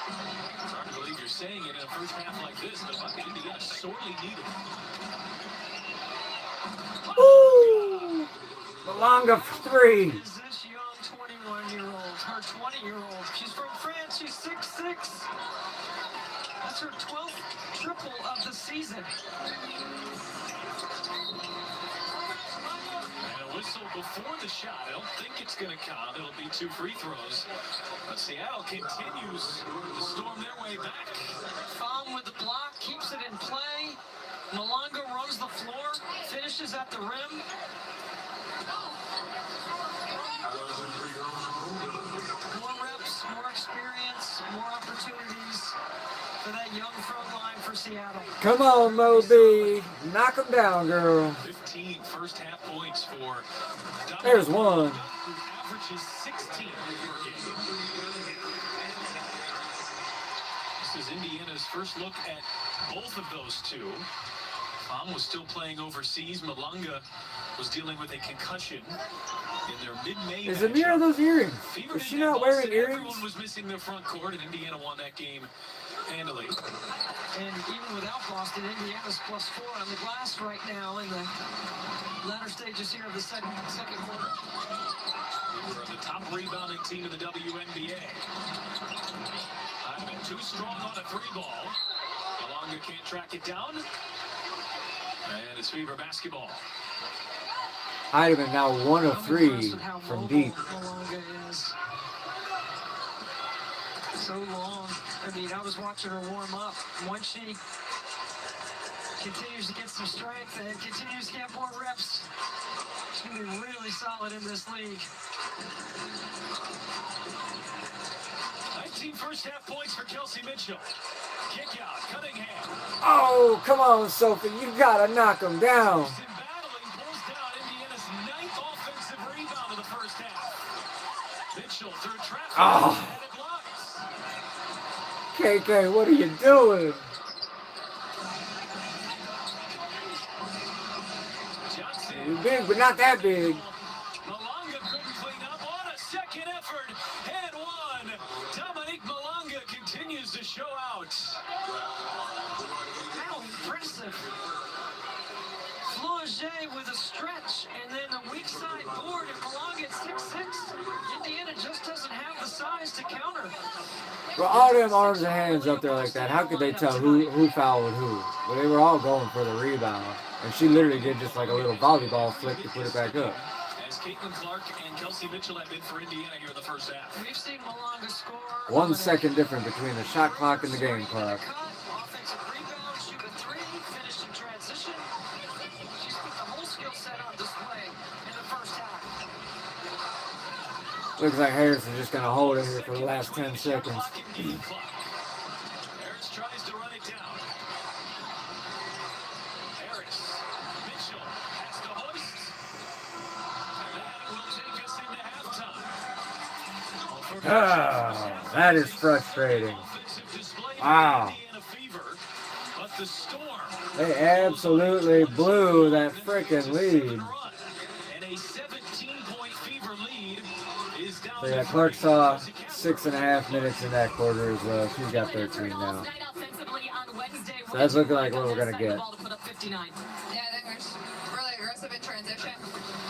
It's hard to believe you're saying it in a first half like this. The bucket Indiana sorely needed. Ooh! Malanga for 3. Is this young 21-year-old, her 20-year-old. She's from France. She's 6'6". That's her 12th triple of the season. And a whistle before the shot. I don't think it's going to count. It'll be 2 free throws. But Seattle continues to storm their way back. Fong with the block, keeps it in play. Malanga runs the floor, finishes at the rim. More reps, more experience, more opportunities for that young front line for Seattle. Come on, Moby. Knock him down, girl. 15 first half points for There's one. who averages 16 per game. This is Indiana's first look at both of those two. Tom was still playing overseas. Malunga was dealing with a concussion in their mid-May Is it near those earrings? Fever Is she didn't not have wearing Boston. earrings? Everyone was missing their front court, and Indiana won that game handily. And even without Boston, Indiana's +4 on the glass right now in the latter stages here of the second quarter. We're the top rebounding team in the WNBA. I've been too strong on a three ball. Malunga can't track it down. And it's Fever basketball. Heidemann now 1 of 3 from deep. Malunga is so long. I mean, I was watching her warm up. Once she continues to get some strength and continues to get more reps, she's going to be really solid in this league. 19 first half points for Kelsey Mitchell. Kick out, Cunningham. Oh, come on, Sophie. You gotta knock him down. In battling, pulls down Indiana's 9th offensive rebound of the first half. Mitchell through traffic Oh. and it blocks. KK, what are you doing? Johnson. You're big, but not that big. Malunga couldn't clean up on a second effort and one. Dominique Malunga continues to show out. How impressive. Flauget with a stretch and then a weak side board and Malunga at 6'6". Indiana just doesn't have the size to counter. Well, all them arms and hands up there like that, how could they tell who fouled who? Well, they were all going for the rebound. And she literally did just like a little volleyball flick to put it back up. As Caitlin Clark and Kelsey Mitchell have been for Indiana here in the first half. We've seen Malunga score. 1 second difference between the shot clock and the game clock. Offensive rebound, shoot a three, finished in transition. She's put the whole skill set on display in the first half. Looks like Harris is just going to hold it here for the last 10 seconds. Harris tries to run it down. Harris, Mitchell has the hoist. That will take us into halftime. Ah, that is frustrating. Wow. But the Storm, They absolutely blew that freaking lead. and a 17-point Fever lead is down. So yeah, Clark saw 6.5 minutes in that quarter as well. She's got 13 now. So that's looking like what we're going to get. Yeah, I think we're really aggressive in transition.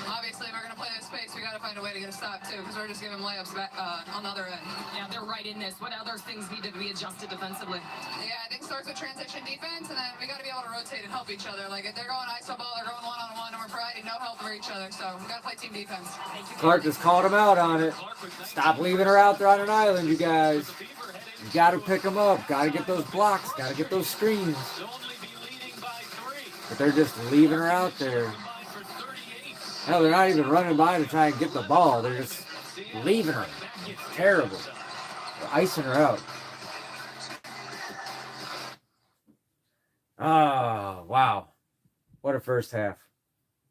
Obviously, if we're going to play this space, we got to find a way to get a stop, too, because we're just giving layups back on the other end. Yeah, they're right in this. What other things need to be adjusted defensively? Yeah, I think it starts with transition defense, and then we got to be able to rotate and help each other. Like, if they're going iso ball, they're going one-on-one, and we're providing no help for each other, so we got to play team defense. Clark just called him out on it. Stop leaving her out there on an island, you guys. You got to pick them up. Got to get those blocks. Got to get those screens. But they're just leaving her out there. Hell, they're not even running by to try and get the ball. They're just leaving her. It's terrible. They're icing her out. Oh, wow. What a first half.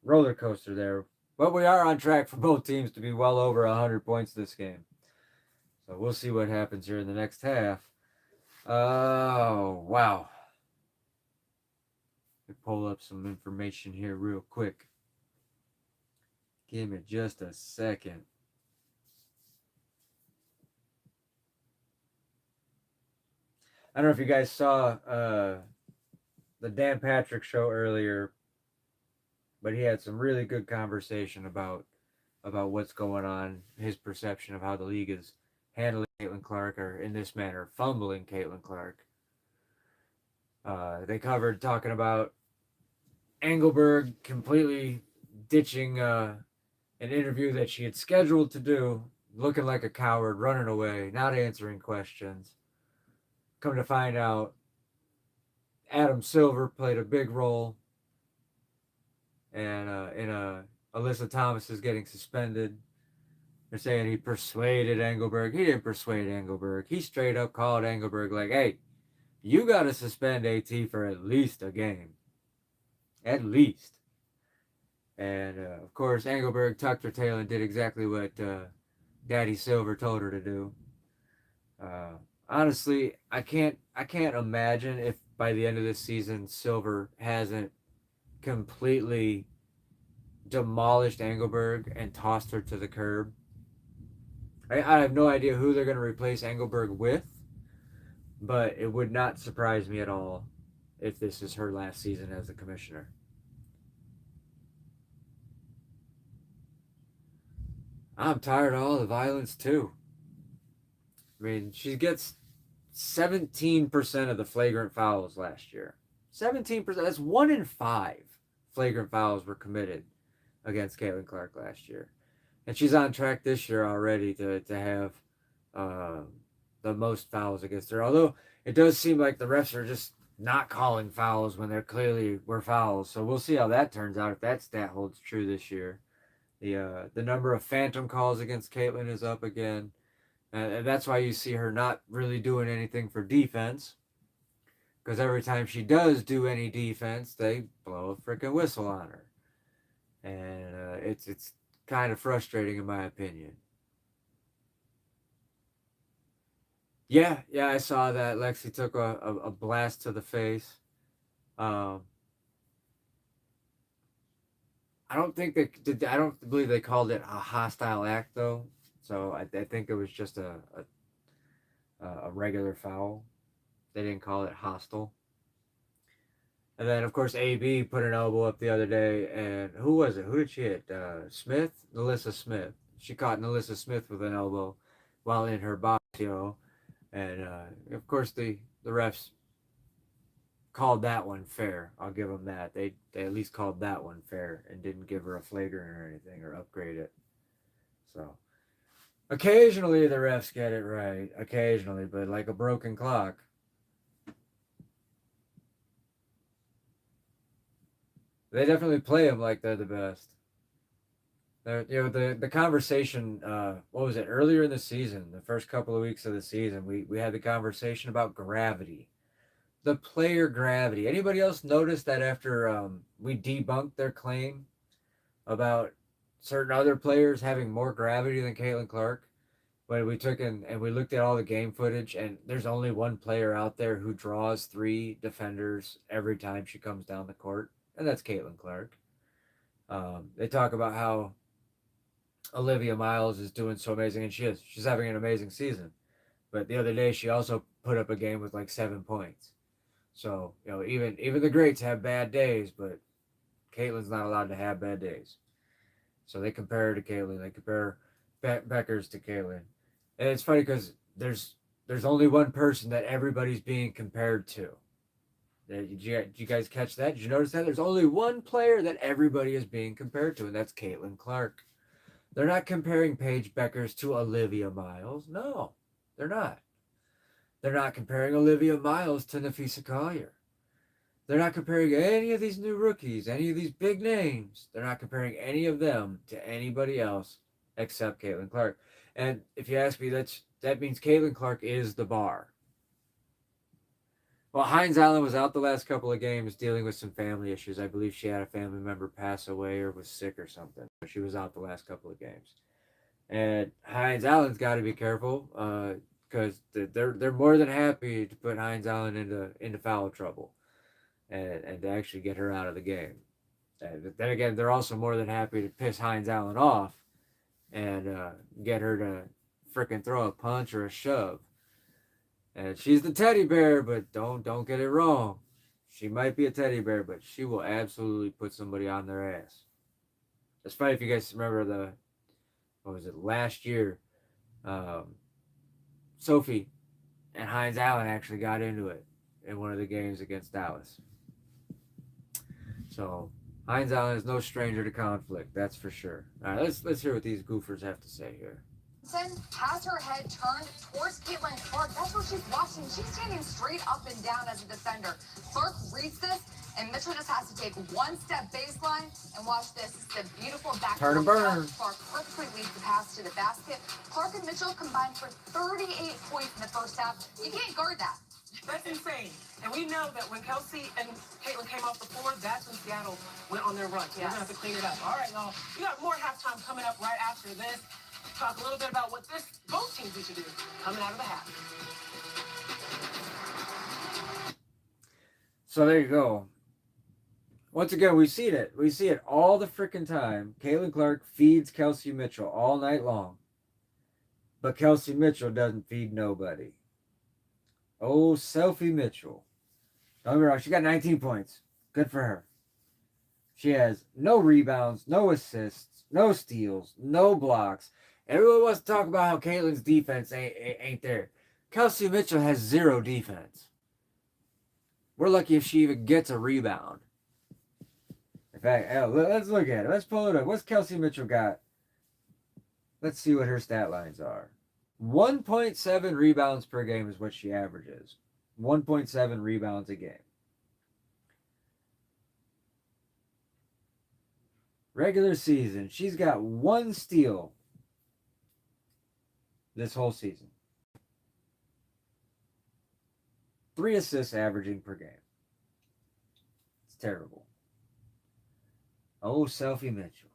Roller coaster there. But we are on track for both teams to be well over 100 points this game. So we'll see what happens here in the next half. Oh, wow. Let me pull up some information here real quick. Give me just a second. I don't know if you guys saw the Dan Patrick show earlier, but he had some really good conversation about what's going on, his perception of how the league is handling Caitlin Clark, or in this manner, fumbling Caitlin Clark. They covered talking about Engelberg completely ditching an interview that she had scheduled to do, looking like a coward, running away, not answering questions. Come to find out, Adam Silver played a big role, and Alyssa Thomas is getting suspended. They're saying he persuaded Engelberg. He didn't persuade Engelberg. He straight up called Engelberg like, hey, you got to suspend AT for at least a game. At least. And, of course, Engelberg tucked her tail and did exactly what Daddy Silver told her to do. Honestly, I can't imagine if by the end of this season Silver hasn't completely demolished Engelberg and tossed her to the curb. I have no idea who they're going to replace Engelberg with, but it would not surprise me at all if this is her last season as the commissioner. I'm tired of all the violence too. I mean, she gets 17% of the flagrant fouls last year. 17%. That's 1 in 5 flagrant fouls were committed against Caitlin Clark last year. And she's on track this year already to have the most fouls against her. Although it does seem like the refs are just not calling fouls when there clearly were fouls. So we'll see how that turns out if that stat holds true this year. The number of phantom calls against Caitlin is up again. And that's why you see her not really doing anything for defense. Because every time she does do any defense, they blow a freaking whistle on her. And it's kind of frustrating in my opinion. Yeah, I saw that. Lexi took a blast to the face. I don't believe they called it a hostile act though. So I think it was just a regular foul. They didn't call it hostile. And then, of course, AB put an elbow up the other day, and who was it? Who did she hit? Smith? Nalissa Smith. She caught Nalissa Smith with an elbow while in her box, and of course the refs called that one fair. I'll give them that. They at least called that one fair and didn't give her a flagrant or anything or upgrade it. So occasionally the refs get it right, occasionally, but like a broken clock. They definitely play them like they're the best. The conversation, what was it, earlier in the season, the first couple of weeks of the season, we had the conversation about gravity. The player gravity. Anybody else notice that after we debunked their claim about certain other players having more gravity than Caitlin Clark? When we took and we looked at all the game footage, and there's only one player out there who draws 3 defenders every time she comes down the court, and that's Caitlin Clark. They talk about how Olivia Miles is doing so amazing, and she's having an amazing season. But the other day, she also put up a game with like 7 points. So even the greats have bad days, but Caitlin's not allowed to have bad days. So they compare her to Caitlin. They compare Beckers to Caitlin, and it's funny because there's only one person that everybody's being compared to. Did you guys catch that? Did you notice that? There's only one player that everybody is being compared to, and that's Caitlin Clark. They're not comparing Paige Beckers to Olivia Miles. No, they're not. They're not comparing Olivia Miles to Nafisa Collier. They're not comparing any of these new rookies, any of these big names. They're not comparing any of them to anybody else except Caitlin Clark. And if you ask me, that means Caitlin Clark is the bar. Well, Hines Allen was out the last couple of games dealing with some family issues. I believe she had a family member pass away or was sick or something. She was out the last couple of games. And Hines Allen's got to be careful because they're more than happy to put Hines Allen into foul trouble and to actually get her out of the game. And then again, they're also more than happy to piss Hines Allen off and get her to frickin' throw a punch or a shove. And she's the teddy bear, but don't get it wrong. She might be a teddy bear, but she will absolutely put somebody on their ass. It's funny if you guys remember last year, Sophie and Hines Allen actually got into it in one of the games against Dallas. So Hines Allen is no stranger to conflict, that's for sure. All right, let's hear what these goofers have to say here. Has her head turned towards Caitlin Clark. That's what she's watching. She's standing straight up and down as a defender. Clark reads this And Mitchell just has to take one step baseline and watch this. It's a beautiful back. Turn and burn. Clark perfectly leads the pass to the basket. Clark and Mitchell combined for 38 points in the first half. You can't guard that. That's insane. And we know that when Kelsey and Caitlin came off the floor, that's when Seattle went on their run. So we're going to have to clean it up. All right, y'all. We got more halftime coming up right after this. Talk a little bit about what both teams need to do coming out of the half. So there you go. Once again, we see it. We see it all the freaking time. Caitlin Clark feeds Kelsey Mitchell all night long. But Kelsey Mitchell doesn't feed nobody. Oh, Selfie Mitchell. Don't get me wrong, she got 19 points. Good for her. She has no rebounds, no assists, no steals, no blocks. Everyone wants to talk about how Caitlin's defense ain't there. Kelsey Mitchell has zero defense. We're lucky if she even gets a rebound. In fact, let's look at it. Let's pull it up. What's Kelsey Mitchell got? Let's see what her stat lines are. 1.7 rebounds per game is what she averages. 1.7 rebounds a game. Regular season, she's got 1 steal this whole season. 3 assists averaging per game. It's terrible. Oh, Selfie Mitchell.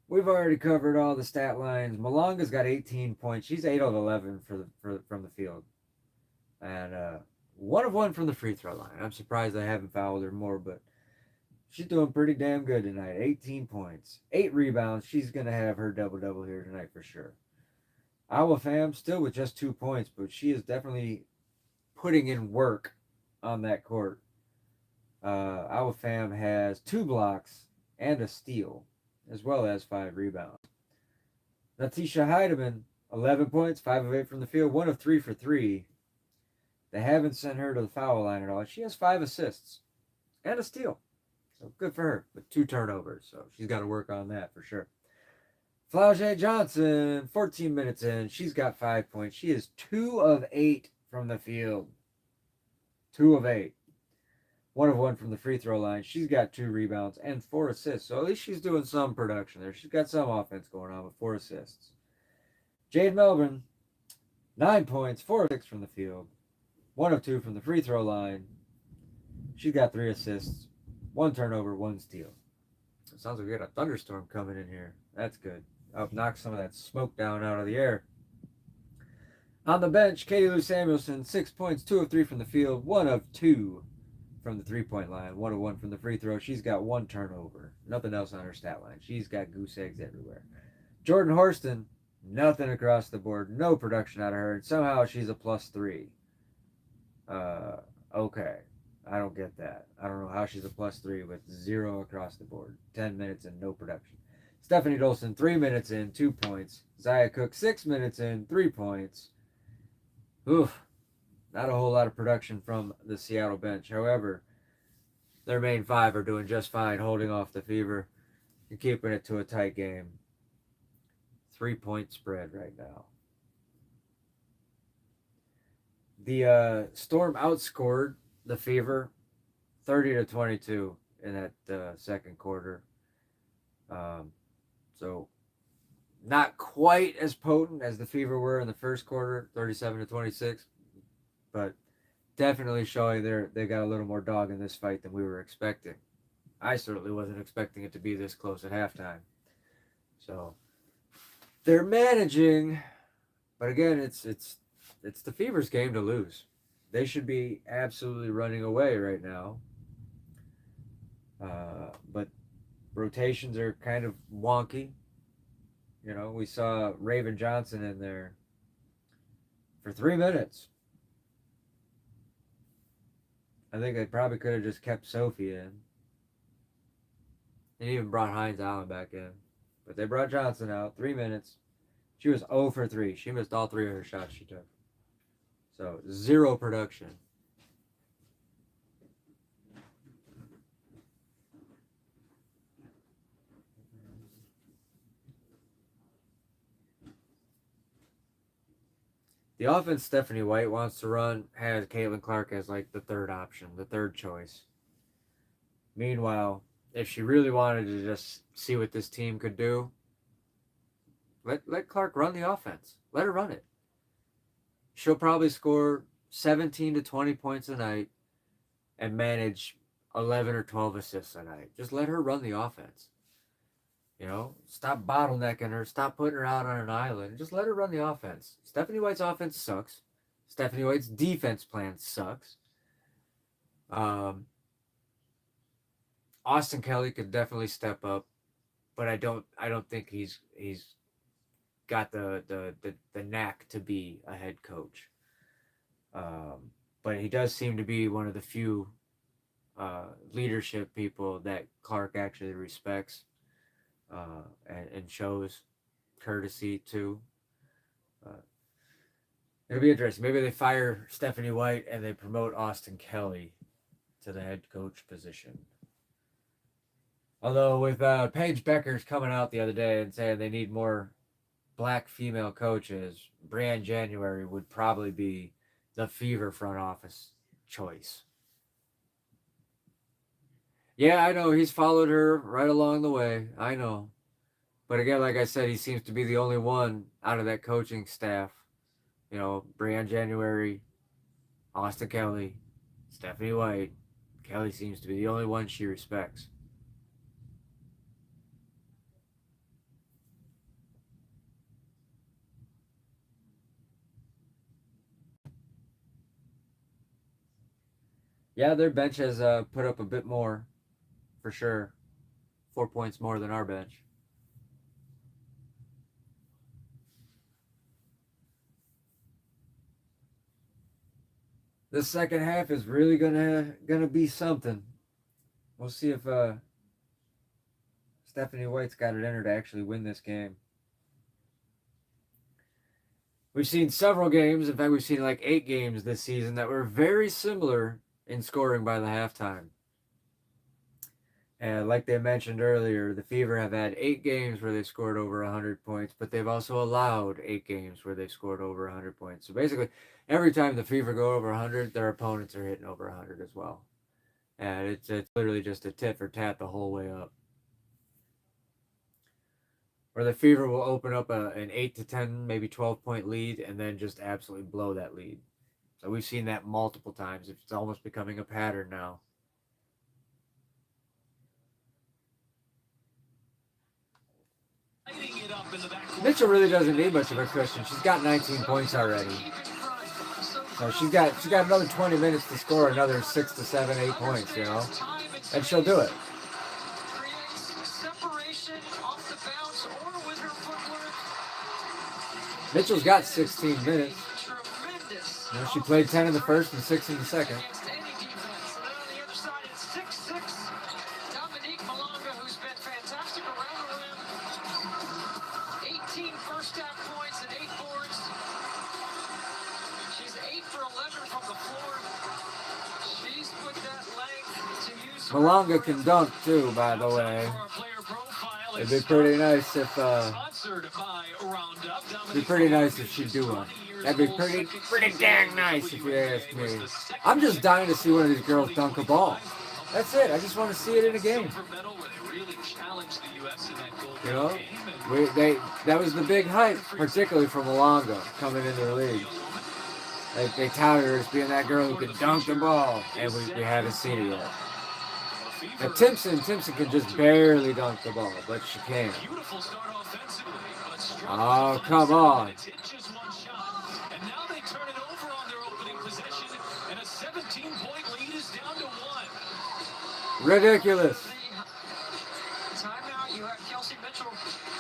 We've already covered all the stat lines. Malonga's got 18 points. She's 8 of 11 from the field. And 1 of 1 from the free throw line. I'm surprised I haven't fouled her more, but she's doing pretty damn good tonight. 18 points. 8 rebounds. She's going to have her double-double here tonight for sure. Iowa Fam still with just 2 points, but she is definitely putting in work on that court. Iowa Fam has 2 blocks and a steal, as well as 5 rebounds. Natisha Heidemann, 11 points, 5 of 8 from the field, 1 of 3 for 3. They haven't sent her to the foul line at all. She has 5 assists and a steal. So good for her, with 2 turnovers. So she's got to work on that for sure. Flau'jae Johnson, 14 minutes in. She's got 5 points. She is 2 of 8 from the field. 2 of 8. 1 of 1 from the free throw line. She's got 2 rebounds and 4 assists. So at least she's doing some production there. She's got some offense going on with 4 assists. Jade Melbourne, 9 points, 4 of 6 from the field. 1 of 2 from the free throw line. She's got 3 assists, 1 turnover, 1 steal. It sounds like we got a thunderstorm coming in here. That's good. I'll knock some of that smoke down out of the air. On the bench, Katie Lou Samuelson, 6 points, 2 of 3 from the field, 1 of 2 from the three-point line, 1 of 1 from the free throw. She's got 1 turnover. Nothing else on her stat line. She's got goose eggs everywhere. Jordan Horston, nothing across the board. No production out of her. And somehow she's a +3. Okay. I don't get that. I don't know how she's a +3 with 0 across the board. 10 minutes and no production. Stephanie Dolson, 3 minutes in, 2 points. Zaya Cook, 6 minutes in, 3 points. Oof. Not a whole lot of production from the Seattle bench. However, their main 5 are doing just fine, holding off the Fever and keeping it to a tight game. 3-point spread right now. The Storm outscored the Fever 30-22 in that second quarter. So not quite as potent as the Fever were in the first quarter, 37-26, but definitely showing they got a little more dog in this fight than we were expecting. I certainly wasn't expecting it to be this close at halftime. So they're managing, but again, it's the Fever's game to lose. They should be absolutely running away right now. But rotations are kind of wonky. You know, we saw Raven Johnson in there for 3 minutes. I think they probably could have just kept Sophie in. And even brought Hines Allen back in. But they brought Johnson out, 3 minutes. She was 0 for 3. She missed all 3 of her shots she took. So, 0 production. The offense Stephanie White wants to run has Caitlin Clark as like the third option, the third choice. Meanwhile, if she really wanted to just see what this team could do, let Clark run the offense. Let her run it. She'll probably score 17 to 20 points a night and manage 11 or 12 assists a night. Just let her run the offense. You know, stop bottlenecking her. Stop putting her out on an island. Just let her run the offense. Stephanie White's offense sucks. Stephanie White's defense plan sucks. Austin Kelly could definitely step up, but I don't think he's got the knack to be a head coach. But he does seem to be one of the few leadership people that Clark actually respects and shows courtesy to. It'll be interesting. Maybe they fire Stephanie White and they promote Austin Kelly to the head coach position. Although with Paige Beckers coming out the other day and saying they need more black female coaches, Brianne January would probably be the Fever front office choice. Yeah, I know. He's followed her right along the way. I know. But again, like I said, he seems to be the only one out of that coaching staff. You know, Brianne January, Austin Kelly, Stephanie White. Kelly seems to be the only one she respects. Yeah, their bench has put up a bit more, for sure. 4 points more than our bench. This second half is really gonna be something. We'll see if Stephanie White's got it in her to actually win this game. We've seen several games. In fact, we've seen like 8 games this season that were very similar in scoring by the halftime. And like they mentioned earlier, the Fever have had 8 games where they scored over 100 points, but they've also allowed 8 games where they scored over 100 points. So basically, every time the Fever go over 100, their opponents are hitting over 100 as well. And it's literally just a tit for tat the whole way up. Where the Fever will open up an 8 to 10, maybe 12-point lead and then just absolutely blow that lead. So we've seen that multiple times. It's almost becoming a pattern now. Mitchell really doesn't need much of a cushion. She's got 19 points already. So she's got another 20 minutes to score another 6 to 7, 8 points, you know? And she'll do it. Mitchell's got 16 minutes. You know, she played 10 in the first and 6 in the second. Malonga can dunk too, by the way. It'd be pretty nice if she'd do one. That'd be pretty dang nice if you ask me. I'm just dying to see one of these girls dunk a ball. That's it. I just want to see it in a game. You know, that was the big hype, particularly for Malonga coming into the league. They touted her as being that girl who could dunk the ball, and we haven't seen it yet. Now, Timpson can just barely dunk the ball, but she can. Oh, come on. And now they turn it over on their opening possession, and a 17-point lead is down to 1. Ridiculous. Timeout, you have Kelsey Mitchell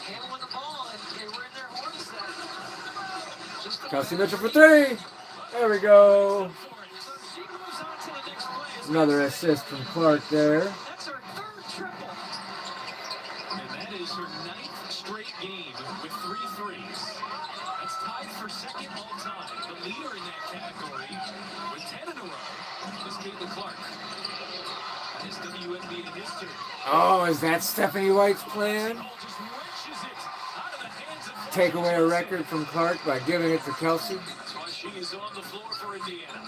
handling the ball, and they were in their horns then. Kelsey Mitchell for 3. There we go. Another assist from Clark there. That's her 3rd triple. And that is her 9th straight game with 3 threes. That's tied for 2nd all-time. The leader in that category with 10 in a row is Caitlin Clark. That is WNBA history. Oh, is that Stephanie White's plan? Take away a record from Clark by giving it to Kelsey? She is on the floor for Indiana.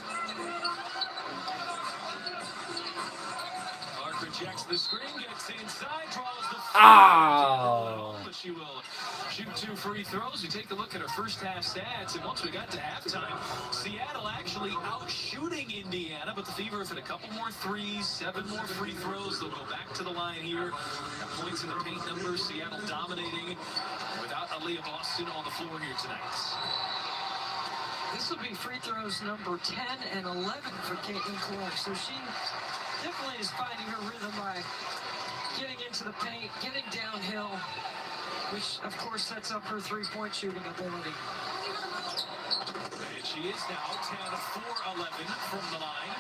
Clark rejects the screen, gets inside, draws the Oh. but she will shoot 2 free throws. We take a look at her first half stats, and once we got to halftime, Seattle actually out shooting Indiana, but the Fever have hit a couple more threes, 7 more free throws. They'll go back to the line here. Points in the paint numbers, Seattle dominating without Aaliyah Boston on the floor here tonight. This will be free throws number 10 and 11 for Caitlin Clark. So she definitely is finding her rhythm by getting into the paint, getting downhill, which of course sets up her three-point shooting ability. And she is now 10 of 4-11 from the line.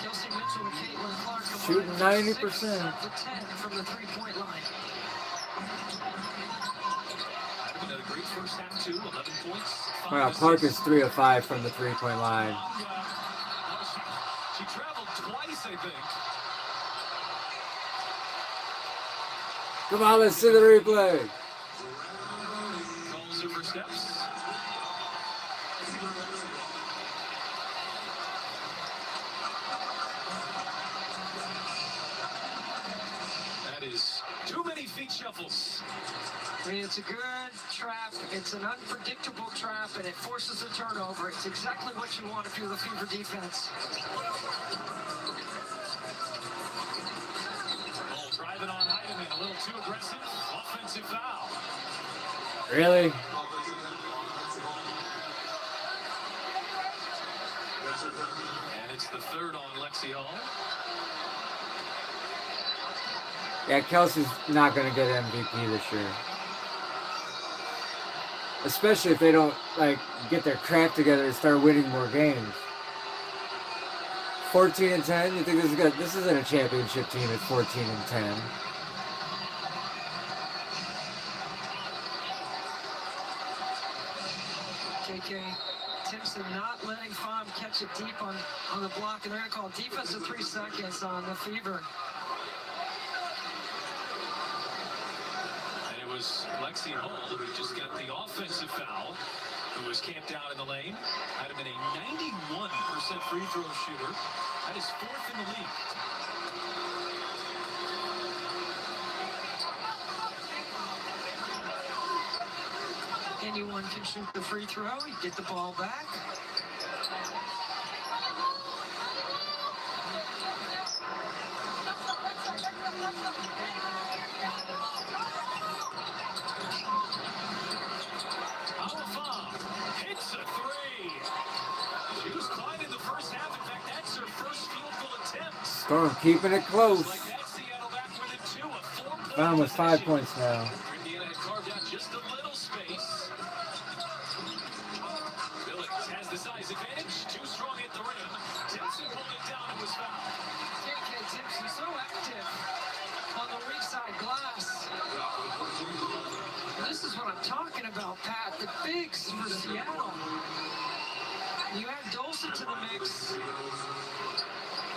Kelsey Mitchell and Caitlin Clark Shooting 90%. 6 of 10 from the three-point line. Another great first half, too. 11 points. Wow, Clark is 3 of 5 from the 3-point line. She traveled twice, I think. Come on, let's see the replay. Calls her for steps. That is too many feet shuffles. I mean, it's a good trap. It's an unpredictable trap, and it forces a turnover. It's exactly what you want if you're the Fever defense. Oh, driving on Heidemann, a little too aggressive. Offensive foul. Really? And it's the third on Lexi Hall. Yeah, Kelsey's not going to get MVP this year. Especially if they don't, like, get their crap together and start winning more games. 14 and 10, you think this is good? This isn't a championship team at 14 and 10. KK Timpson not letting Fahm catch it deep on the block, and they're going to call defensive 3 seconds on the Fever. And it was Lexi Hall who just got the offensive foul, who was camped out in the lane. Heidemann, a 91% free throw shooter. That is 4th in the league. Anyone can shoot the free throw. You get the ball back. Hits a 3. She was fine in the first half. In fact, that's her first field goal attempt. Storm keeping it close. Like that, Seattle back within 2, a 4-point Fahm with 5 possession. points now. Indiana had carved out just a little space. Billings has the size advantage. Too strong at the rim. Timpson pulled it down and was fouled. KK Timpson so active on the weak side glass. This is what I'm talking about, Pat. The bigs for Seattle. You add Dolson to the mix.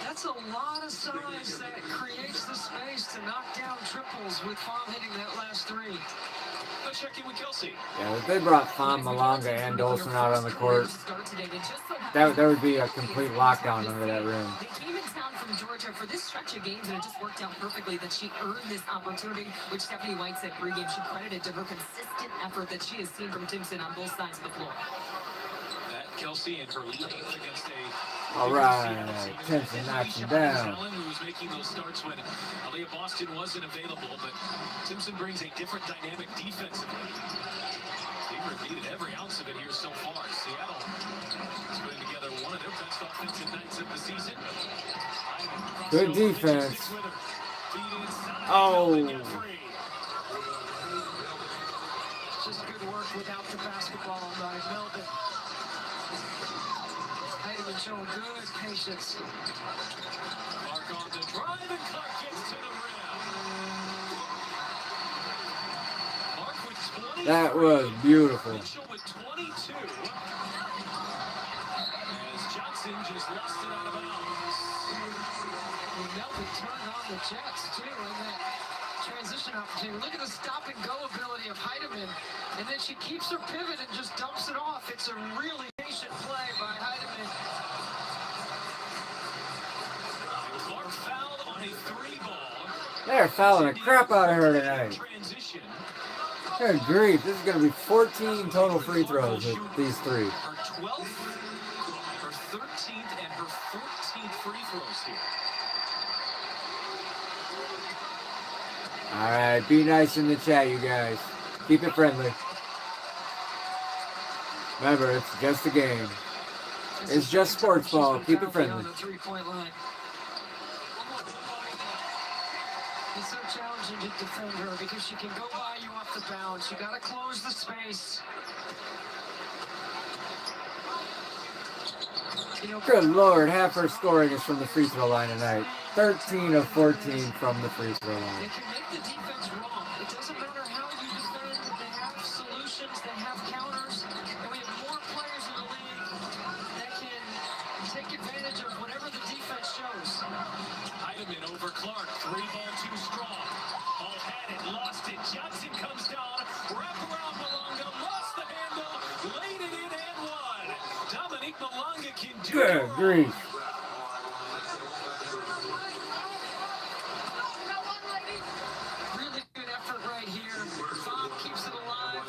That's a lot of size that creates the space to knock down triples with Fahm hitting that last 3. Let's check in with Kelsey. Yeah, if they brought Fahm, Malonga, and Dolson out on the court, that would be a complete lockdown under that rim. They came in town from Georgia for this stretch of games, and it just worked out perfectly that she earned this opportunity, which Stephanie White said pregame she credited to her consistent effort that she has seen from Timpson on both sides of the floor. That Kelsey and her length against a All right, Timpson knocks him down. Who was making those starts when Aaliyah Boston wasn't available, but Timpson brings a different dynamic defensively. They've repeated every ounce of it here so far. Seattle is putting together one of their best offensive nights of the season. Good defense. Oh. Just good work without the basketball by Melvin. Heidemann showing good patience. Clark on the drive, and Clark gets to the rim. Clark with 20. That was beautiful. Mitchell with 22. As Johnson just lost it out of bounds. Melvin turned on the Jets, too, in that transition opportunity. Look at the stop and go ability of Heidemann. And then she keeps her pivot and just dumps it off. It's a really patient play by Heidemann. Clark fouled on a 3-ball. They're fouling the crap out of her tonight. Good grief. This is going to be 14 total free throws with these three. Her 12th, her 13th, and her 14th free throws here. All right, be nice in the chat, you guys. Keep it friendly. Remember, it's just a game. It's just sports ball. Keep it friendly. It's so challenging to defend her because she can go by you off the bounce. You got to close the space. Good Lord, half her scoring is from the free throw line tonight. 13 of 14 from the free throw line. They can make the defense wrong. It doesn't matter how you defend. They have solutions. They have counters. And we have more players in the league that can take advantage of whatever the defense shows. Heidemann over Clark. 3-ball too strong. All had it, lost it. Johnson comes down. Wrap around Malonga. Lost the handle. Laid it in and one. Dominique Malonga can do Good it. grief. Really good effort right here. Bob keeps it alive.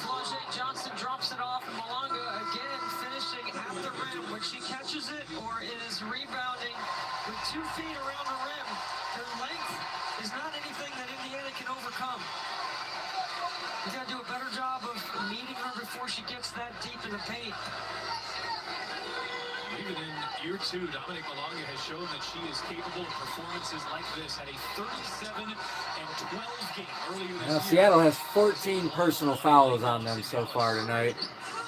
Flau'jae Johnson drops it off. And Malonga again finishing at the rim when she catches it or is rebounding with 2 feet around the rim. Her length is not anything that Indiana can overcome. You got to do a better job of meeting her before she gets that deep in the paint. Even in year 2, Dominique Malonga has shown that she is capable of performances like this at a 37 and 12 game earlier this Now, year. Seattle has 14 personal fouls on them so far tonight.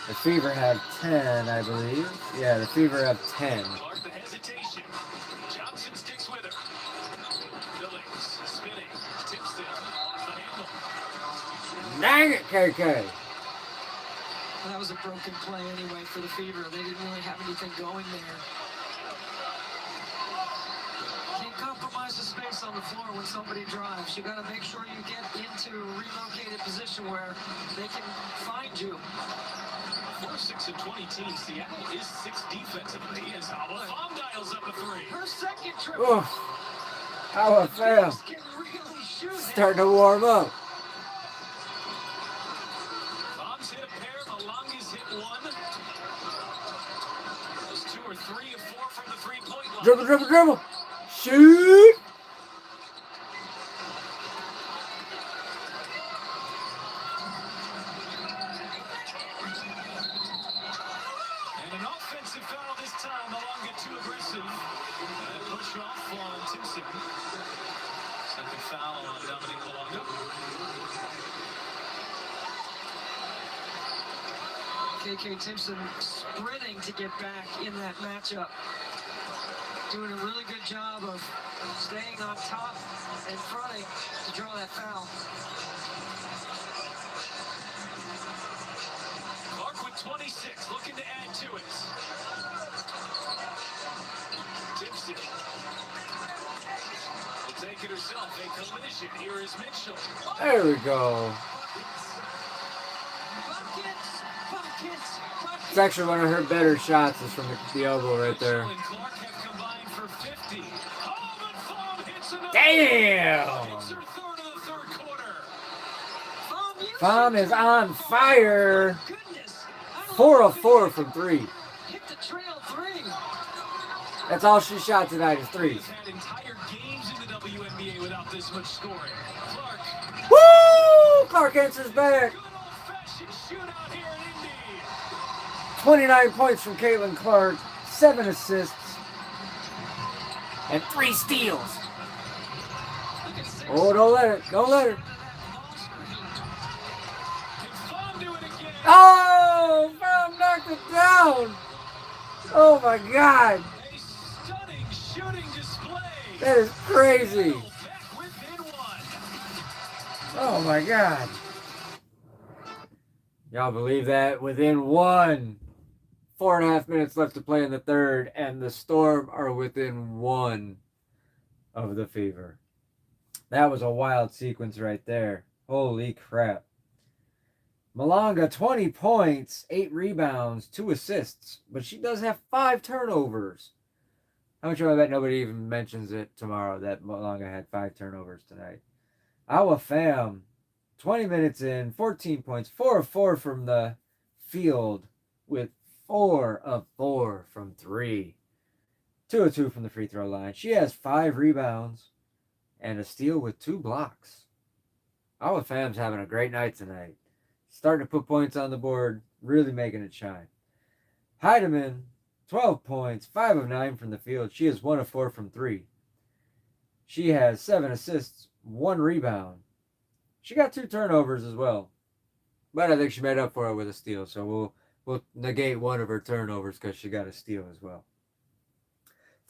The Fever have 10, I believe. Yeah, the Fever have 10. Clark the hesitation. Johnson sticks with her. Billings spinning. Tips it. Off the handle. Dang it, KK. Well, that was a broken play anyway for the Fever. They didn't really have anything going there. Can't compromise the space on the floor when somebody drives. You got to make sure you get into a relocated position where they can find you. For a 6 and 20 team, Seattle is 6th defensively as Howell Fom dials up a 3. Her second triple. Oh, how a fail. Can really shoot it. Starting to warm up. Fom's hit a pair. Malonga's hit 1. Those 2 or 3 of 4 from the 3-point line. Dribble, dribble, dribble. Shoot. And an offensive foul this time. Malonga too aggressive. And push off on Timpson. Second foul on Dominique Malonga. KK Timpson sprinting to get back in that matchup. Doing a really good job of staying on top and fronting to draw that foul. Clark with 26, looking to add to it. Timpson will take it herself. A collision. Here is Mitchell. There we go. Buckets. It's actually one of her better shots is from the elbow right there. Mitchell and Clark have combined for 50. Oh, but Fom hits another. Damn! It's her third of the third quarter. Fom is on fire. Goodness. 4 of 4 from 3. Hit the trail 3. That's all she shot tonight is 3s. We've had entire games in the WNBA without this much scoring. Clark, Woo! Clark answers back. good old-fashioned shootout here in Indy. 29 points from Caitlin Clark, 7 assists, and 3 steals. Oh, don't let it. Don't let her. Can Fom do it again? Oh, Fom knocked it down. Oh, my God. A stunning shooting display. That is crazy. Back within 1. Oh, my God. Y'all believe that? Within 1. 4.5 minutes left to play in the third, and the Storm are within 1 of the Fever. That was a wild sequence right there. Holy crap. Malonga, 20 points, 8 rebounds, 2 assists, but she does have 5 turnovers. How much I bet nobody even mentions it tomorrow that Malonga had 5 turnovers tonight. Our fam, 20 minutes in, 14 points, 4 of 4 from the field with 4 of 4 from 3. 2 of 2 from the free throw line. She has 5 rebounds and a steal with 2 blocks. Our fam's having a great night tonight. Starting to put points on the board, really making it shine. Heidemann, 12 points, 5 of 9 from the field. She is 1 of 4 from 3. She has 7 assists, 1 rebound. She got 2 turnovers as well. But I think she made up for it with a steal. So we'll negate one of her turnovers because she got a steal as well.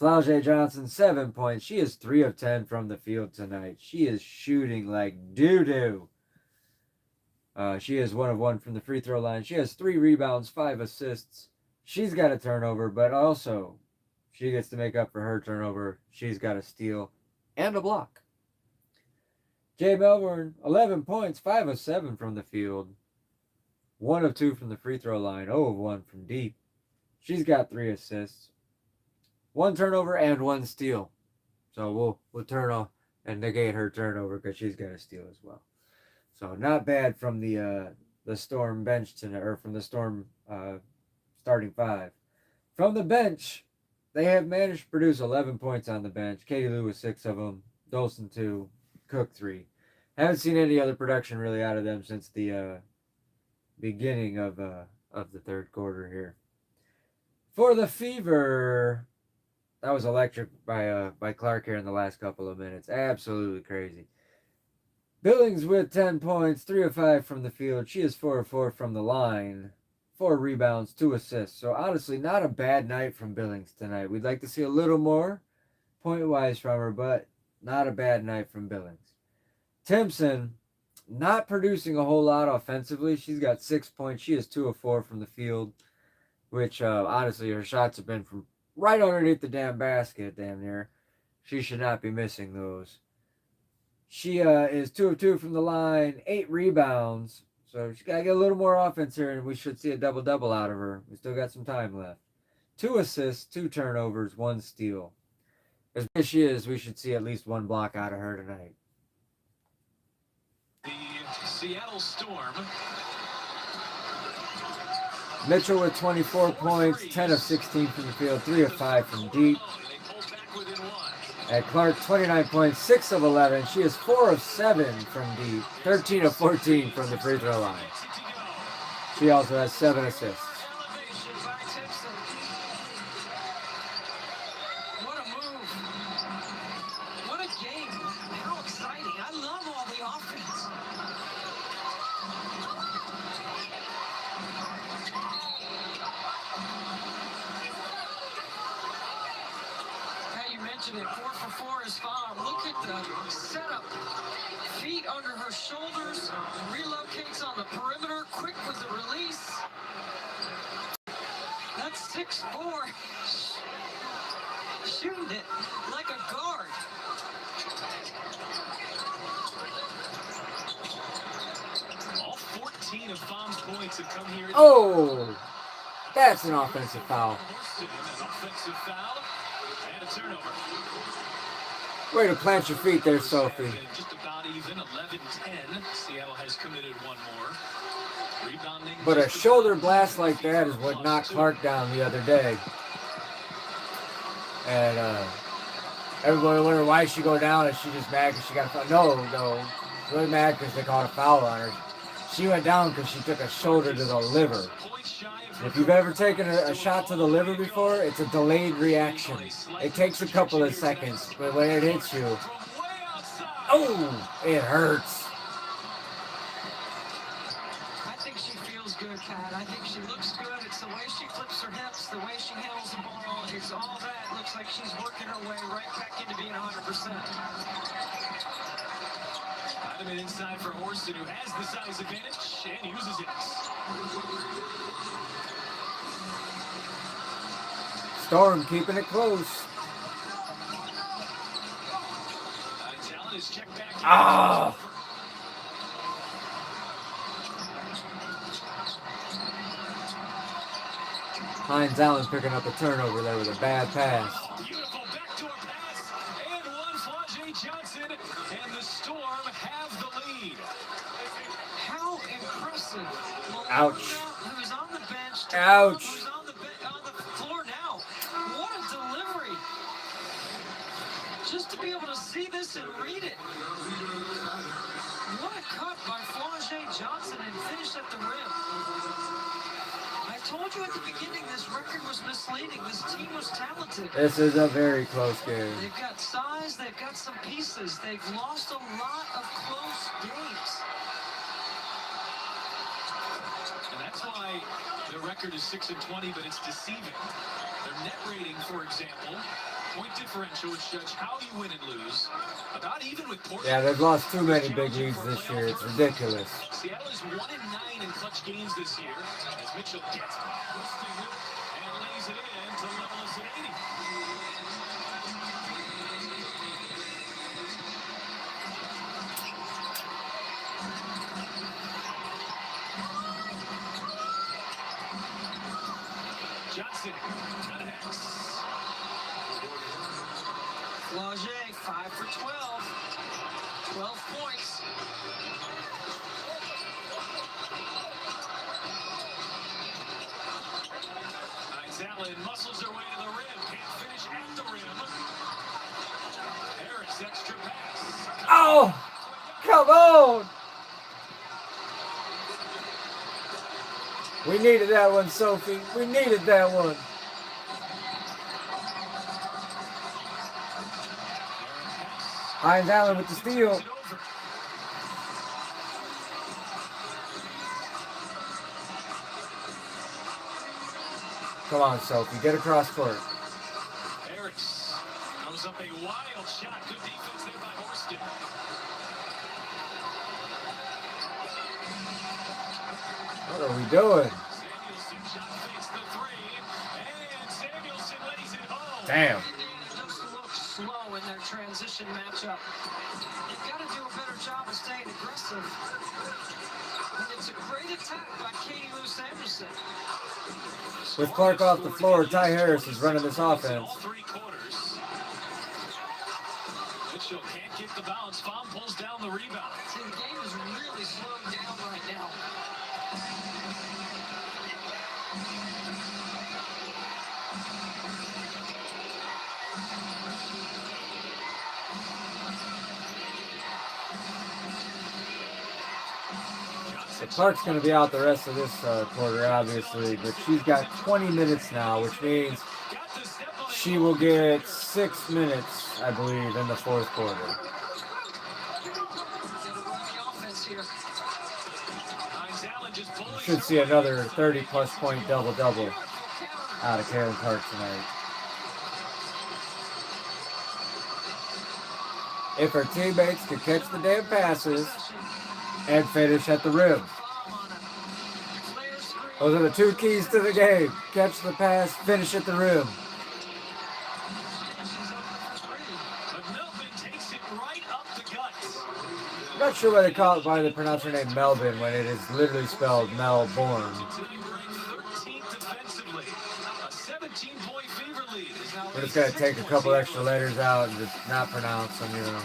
Flau'jae Johnson, 7 points. She is 3 of 10 from the field tonight. She is shooting like doo-doo. She is 1 of 1 from the free throw line. She has 3 rebounds, 5 assists. She's got a turnover, but also she gets to make up for her turnover. She's got a steal and a block. Jay Melbourne, 11 points, 5 of 7 from the field. 1 of 2 from the free throw line, 0 of 1 from deep. She's got 3 assists. 1 turnover and 1 steal. So we'll turn off and negate her turnover because she's got a steal as well. So not bad from the Storm bench tonight, or from the Storm starting 5. From the bench, they have managed to produce 11 points on the bench. Katie Lou with 6 of them, Dolson 2, Cook 3. Haven't seen any other production really out of them since the beginning of the third quarter here. For the Fever, that was electric by Clark here in the last couple of minutes. Absolutely crazy. Billings with 10 points, 3 of 5 from the field. She is 4 of 4 from the line. 4 rebounds, 2 assists. So honestly, not a bad night from Billings tonight. We'd like to see a little more point-wise from her, but not a bad night from Billings. Timpson, not producing a whole lot offensively. She's got 6 points. She is 2 of 4 from the field, which honestly, her shots have been from right underneath the damn basket, damn near. She should not be missing those. She is 2 of 2 from the line, 8 rebounds. So she's got to get a little more offense here, and we should see a double-double out of her. We still got some time left. 2 assists, 2 turnovers, 1 steal. As good as she is, we should see at least 1 block out of her tonight. The Seattle Storm. Mitchell with 24 points, 10 of 16 from the field, 3 of 5 from deep. At Clark, 29 points, 6 of 11. She is 4 of 7 from deep, 13 of 14 from the free throw line. She also has 7 assists. What a move. What a game. How exciting. I love all the offense. You mentioned it, 4 for 4 is found. Look at the setup. Feet under her shoulders, relocates on the perimeter, quick with the release. That's 6'4". Shooting it like a guard. All 14 of Fawn's points have come here. Oh, that's an offensive foul. An offensive foul. And a turnover. Way to plant your feet there, Sophie. Just about even, 11-10. Seattle has committed 1 more. Rebounding. But a shoulder blast like that is what knocked Clark down the other day. And everybody wondered why she go down. Is she just mad because she got a foul? No. She's really mad because they called a foul on her. She went down because she took a shoulder to the liver. If you've ever taken a shot to the liver before, it's a delayed reaction. It takes a couple of seconds, but when it hits you, oh, it hurts. I think she feels good, Pat. I think she looks good. It's the way she flips her hips, the way she handles the ball. It's all that. Looks like she's working her way right back into being 100%. Heidemann inside for Orson, who has the size advantage and uses it. Storm keeping it close. Talent is checked back Ah! Hines Allen picking up a turnover there with a bad pass. Beautiful backdoor pass and one. Flau'jae Johnson and the Storm have the lead. How impressive. Ouch. Who's on the bench. Ouch. Who's on the floor now. What a delivery. Just to be able to see this and read it. What a cut by Flau'jae Johnson and finish at the rim. I told you at the beginning this record was misleading. This team was talented. This is a very close game. They've got size, they've got some pieces. They've lost a lot of close games. And that's why the record is 6-20, but it's deceiving. Their net rating, for example, point differential, which judge how you win and lose, about even with Portland. Yeah, they've lost too many big leads this year. It's ridiculous. Seattle is 1-9 in clutch games this year as Mitchell gets and lays it in to level us at 80. Johnson connects. Flau'jae, 5 for 12. 12 points. Hines Allen muscles her way to the rim. Can't finish at the rim. Harris, extra pass. Oh! Come on! We needed that one, Sophie. We needed that one. Hines Allen with the steal. Come on, Sophie. Get across court. Harris comes up a wild shot. Good defense there by Horston. What are we doing? Samuelson shot fakes the three, and Samuelson lays it home. Damn. Just look slow in their transition matchup. You've got to do a better job of staying aggressive. And it's a great attack by Katie Lou Samuelson. With Clark off the floor, Ty Harris is running this offense. All 3 quarters. Mitchell can't get the bounce. Baum pulls down the rebound. See, the game is really slowed down right now. So Clark's going to be out the rest of this quarter, obviously, but she's got 20 minutes now, which means she will get 6 minutes, I believe, in the fourth quarter. Should see another 30-plus point double-double out of Karen Clark tonight. If her teammates can catch the damn passes and finish at the rim. Those are the 2 keys to the game. Catch the pass, finish at the rim. I'm not sure why they call it, why they pronounce her name Melbourne when it is literally spelled Melbourne. We're just going to take a couple extra letters out and just not pronounce them, you know.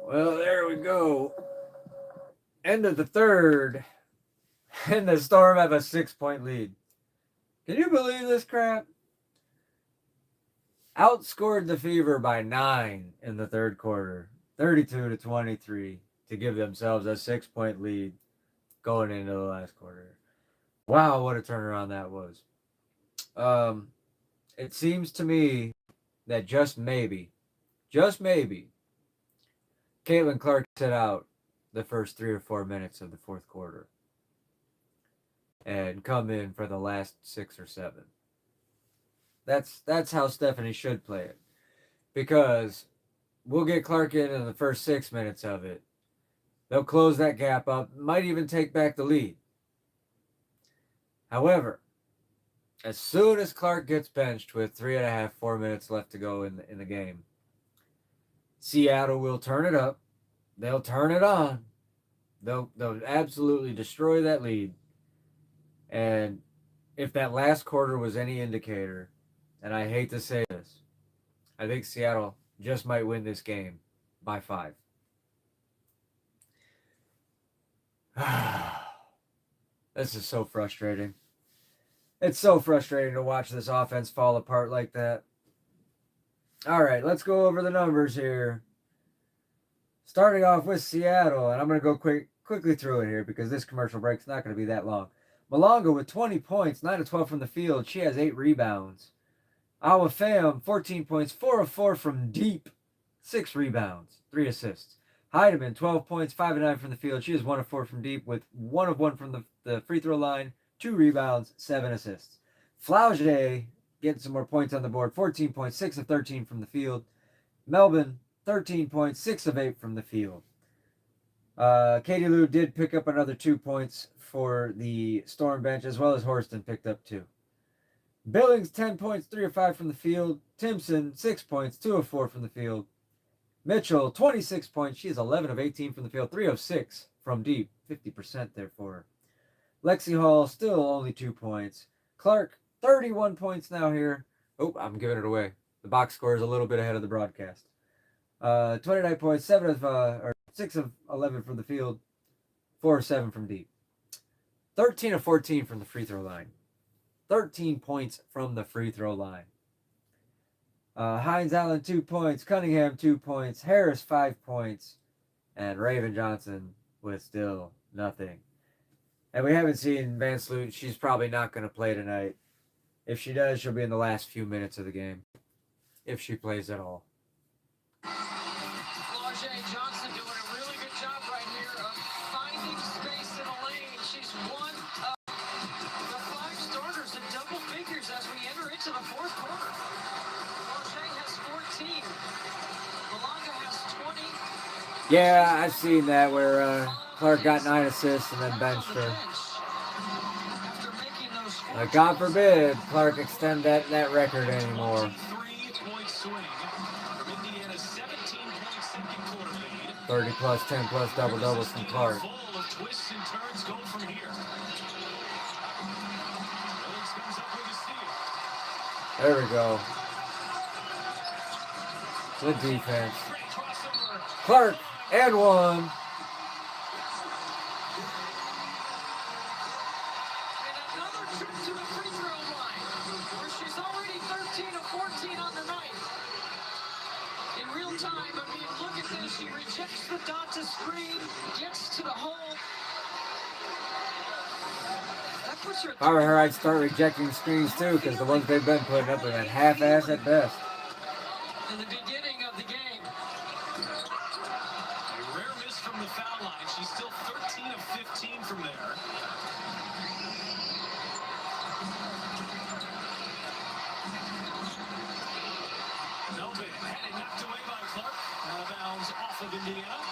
Well, there we go. End of the third. And the Storm have a 6-point lead. Can you believe this crap? Outscored the Fever by 9 in the third quarter. 32-23 to give themselves a 6-point lead going into the last quarter. Wow, what a turnaround that was. It seems to me that just maybe, Caitlin Clark set out the first 3 or 4 minutes of the fourth quarter and come in for the last 6 or 7. That's how Stephanie should play it, because we'll get Clark in the first 6 minutes of it. They'll close that gap up, might even take back the lead. However, as soon as Clark gets benched with 3.5, 4 minutes left to go in the game, Seattle will turn it up. They'll turn it on. They'll absolutely destroy that lead. And if that last quarter was any indicator, and I hate to say this, I think Seattle just might win this game by 5. This is so frustrating. It's so frustrating to watch this offense fall apart like that. All right, let's go over the numbers here. Starting off with Seattle, and I'm going to go quickly through it here because this commercial break's not going to be that long. Malonga with 20 points, 9 of 12 from the field. She has 8 rebounds. Awa Pham, 14 points, 4 of 4 from deep, 6 rebounds, 3 assists. Heidemann, 12 points, 5 of 9 from the field. She is 1 of 4 from deep with 1 of 1 from the free throw line, 2 rebounds, 7 assists. Flaugier getting some more points on the board, 14 points, 6 of 13 from the field. Melbourne, 13 points, 6 of 8 from the field. Katie Lou did pick up another 2 points for the Storm bench, as well as Horston picked up 2. Billings, 10 points, 3 of 5 from the field. Timpson, 6 points, 2 of 4 from the field. Mitchell, 26 points. She is 11 of 18 from the field, 3 of 6 from deep, 50% there for her. Lexi Hall, still only 2 points. Clark, 31 points now here. Oh, I'm giving it away. The box score is a little bit ahead of the broadcast. 29 points, 6 of 11 from the field, 4 of 7 from deep. 13 of 14 from the free throw line. 13 points from the free throw line. Hines Allen, 2 points. Cunningham, 2 points. Harris, 5 points. And Raven Johnson with still nothing. And we haven't seen Van Sloot. She's probably not going to play tonight. If she does, she'll be in the last few minutes of the game. If she plays at all. Johnson doing a really good job right here of finding space in the lane. She's one of the 5 starters in double figures as we enter into the fourth quarter. Flaugier has 14. Malonga has 20. Yeah, I've seen that where Clark got 9 assists and then benched her. God forbid Clark extend that record anymore. 30 plus, 10 plus double doubles from Clark. There we go. Good defense. Clark and 1. She rejects the dot to screen, gets to the hole. That puts her. If I were her, I'd start rejecting screens too, because the ones they've been putting up have been half-ass at best. In the beginning of the game. A rare miss from the foul line. She's still 13 of 15 from there. Melvin had it knocked away by Clark. Out of bounds off of Indiana.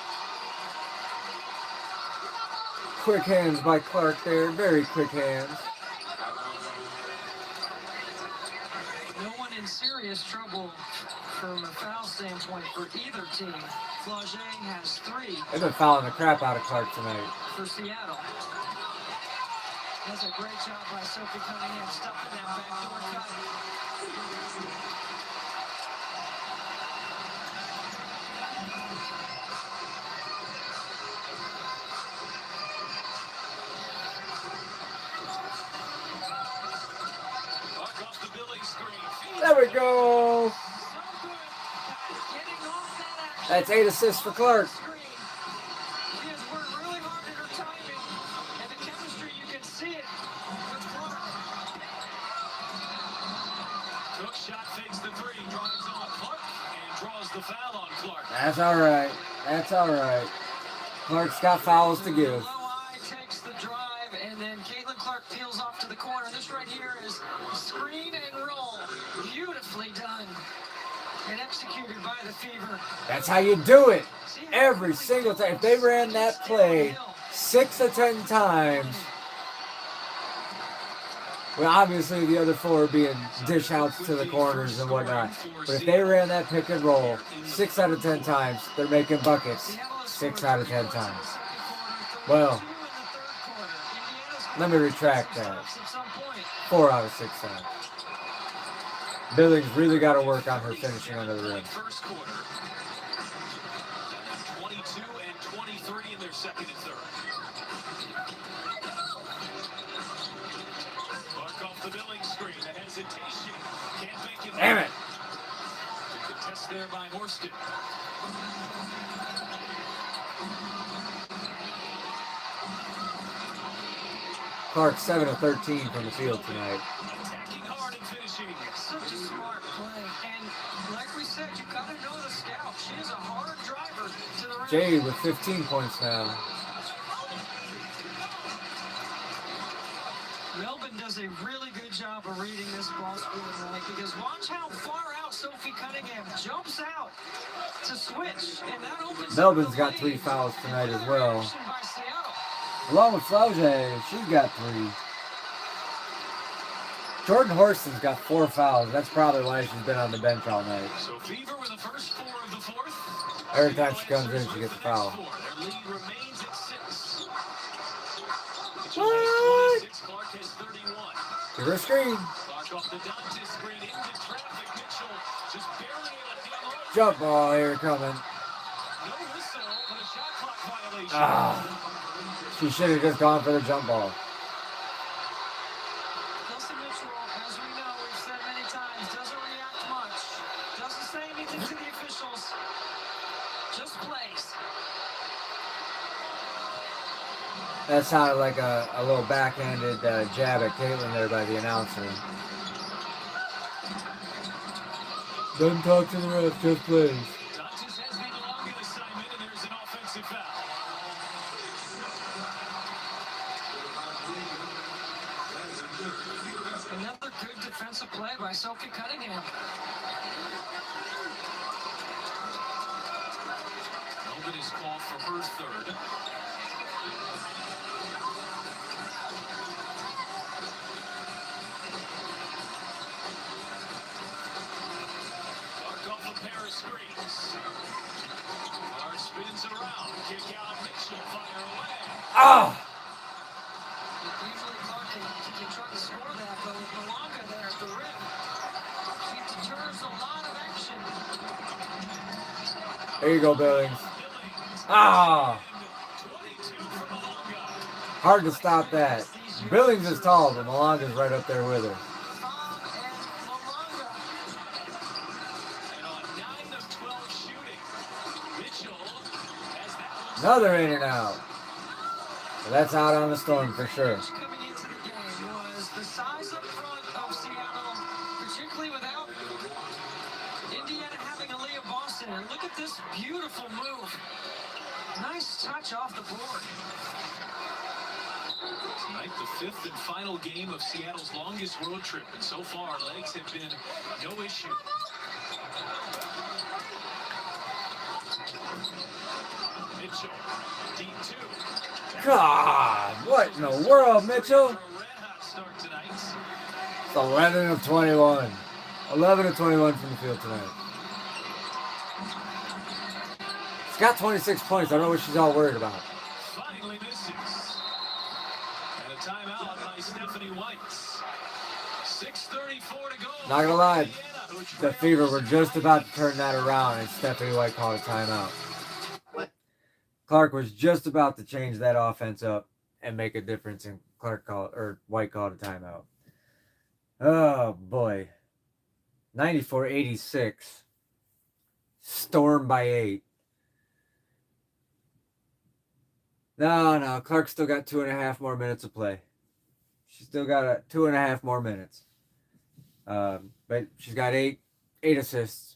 Quick hands by Clark there. Very quick hands. No one in serious trouble from a foul standpoint for either team. Flaugier has 3. They've been fouling the crap out of Clark tonight. For Seattle. Does a great job by Sophie Cunningham stopping that backdoor cut. There we go. That's 8 assists for Clark. She has worked really hard at her timing, and the chemistry, you can see it with Clark. Cook shot fakes the 3, drives on Clark, and draws the foul on Clark. That's all right. That's all right. Clark's got fouls to give. Takes the drive, and then Caitlin Clark peels off to the corner. This right here is screen and roll. Beautifully done and executed by the Fever. That's how you do it. Every single time. If they ran that play 6 to 10 times, Well, obviously the other four are being dish outs to the corners and whatnot. But if they ran that pick and roll 6 out of 10 times, they're making buckets 6 out of 10 times. Well, let me retract that. 4 out of 6 times. Billings really got to work on her finishing under the rim. 22 and 23 in their second and third. Clark off the Billings screen. The hesitation. Can't make it. Damn it. The contest there by Horston. Clark 7 of 13 from the field tonight. Attacking hard and finishing. Such a smart play. And like we said, you got to know the scout. She is a hard driver to the rim. Jade with 15 points now. Melbourne does a really good job of reading this ball screen tonight, because watch how far out Sophie Cunningham jumps out to switch, and that opens. Melbourne's got 3 fouls tonight as well. Along with Flauge, she's got 3. Jordan Horston's got 4 fouls. That's probably why she's been on the bench all night. So Fever with the first 4 of the fourth. Every time she comes in, she gets a foul. Their lead remains at 6. What? Clark has 31. Give her a screen. Clark off the Dante screen into traffic. Mitchell just barely able to hang on. Jump ball here coming. No whistle, but a shot clock violation. Ah. She should have just gone for the jump ball. Kelsey Mitchell, as we know, we've said many times, doesn't react much. Doesn't say anything to the officials. Just plays. That sounded like a little backhanded jab at Caitlin there by the announcer. Doesn't talk to the ref, just plays. Dodges has the elongate assignment, and there's an offensive foul. Another good defensive play by Sophie Cunningham. Melvin is called for her third. Clark off a pair of screens. Clark spins around. Kick out. Mitchell fire away. Ah! Usually Clark can try to score that, but with Malanga there at the rim, she deters a lot of action. There you go, Billings. Ah! Hard to stop that. Billings is tall, but Malanga's right up there with her. And on 9 of 12 shooting, Mitchell has that one. Another in and out. So that's out on the Storm for sure. Coming into the game was the size up front of Seattle, particularly without Indiana having Aaliyah Boston. And look at this beautiful move. Nice touch off the board. Tonight, the 5th and final game of Seattle's longest road trip, and so far, legs have been no issue. Mitchell, deep 2. God, what in the world, Mitchell? For a red-hot start tonight. It's 11 of 21. 11 of 21 from the field tonight. She's got 26 points. I don't know what she's all worried about. Finally misses. And a timeout by Stephanie White. 6:34 to go. Not gonna lie, Indiana, who the trails Fever were just about to turn that around, and Stephanie White called a timeout. Clark was just about to change that offense up and make a difference, and White called a timeout. Oh boy, 94-86, Storm by 8. No, Clark's still got 2.5 more minutes of play. She's still got 2.5 more minutes. But she's got 8 assists,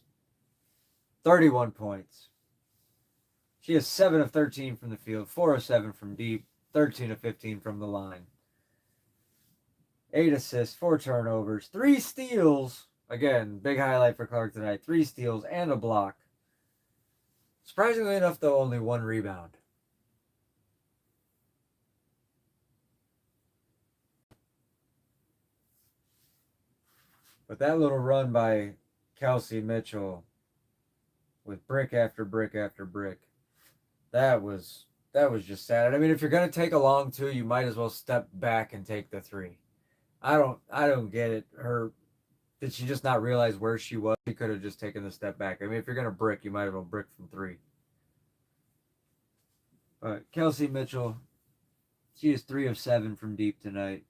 31 points. She has 7 of 13 from the field, 4 of 7 from deep, 13 of 15 from the line. 8 assists, 4 turnovers, 3 steals. Again, big highlight for Clark tonight. 3 steals and a block. Surprisingly enough, though, only 1 rebound. But that little run by Kelsey Mitchell with brick after brick after brick, that was just sad. I mean, if you're gonna take a long two, you might as well step back and take the three. I don't get it. Did she just not realize where she was? She could have just taken the step back. I mean, if you're gonna brick, you might as well brick from three. But Kelsey Mitchell, she is 3 of 7 from deep tonight.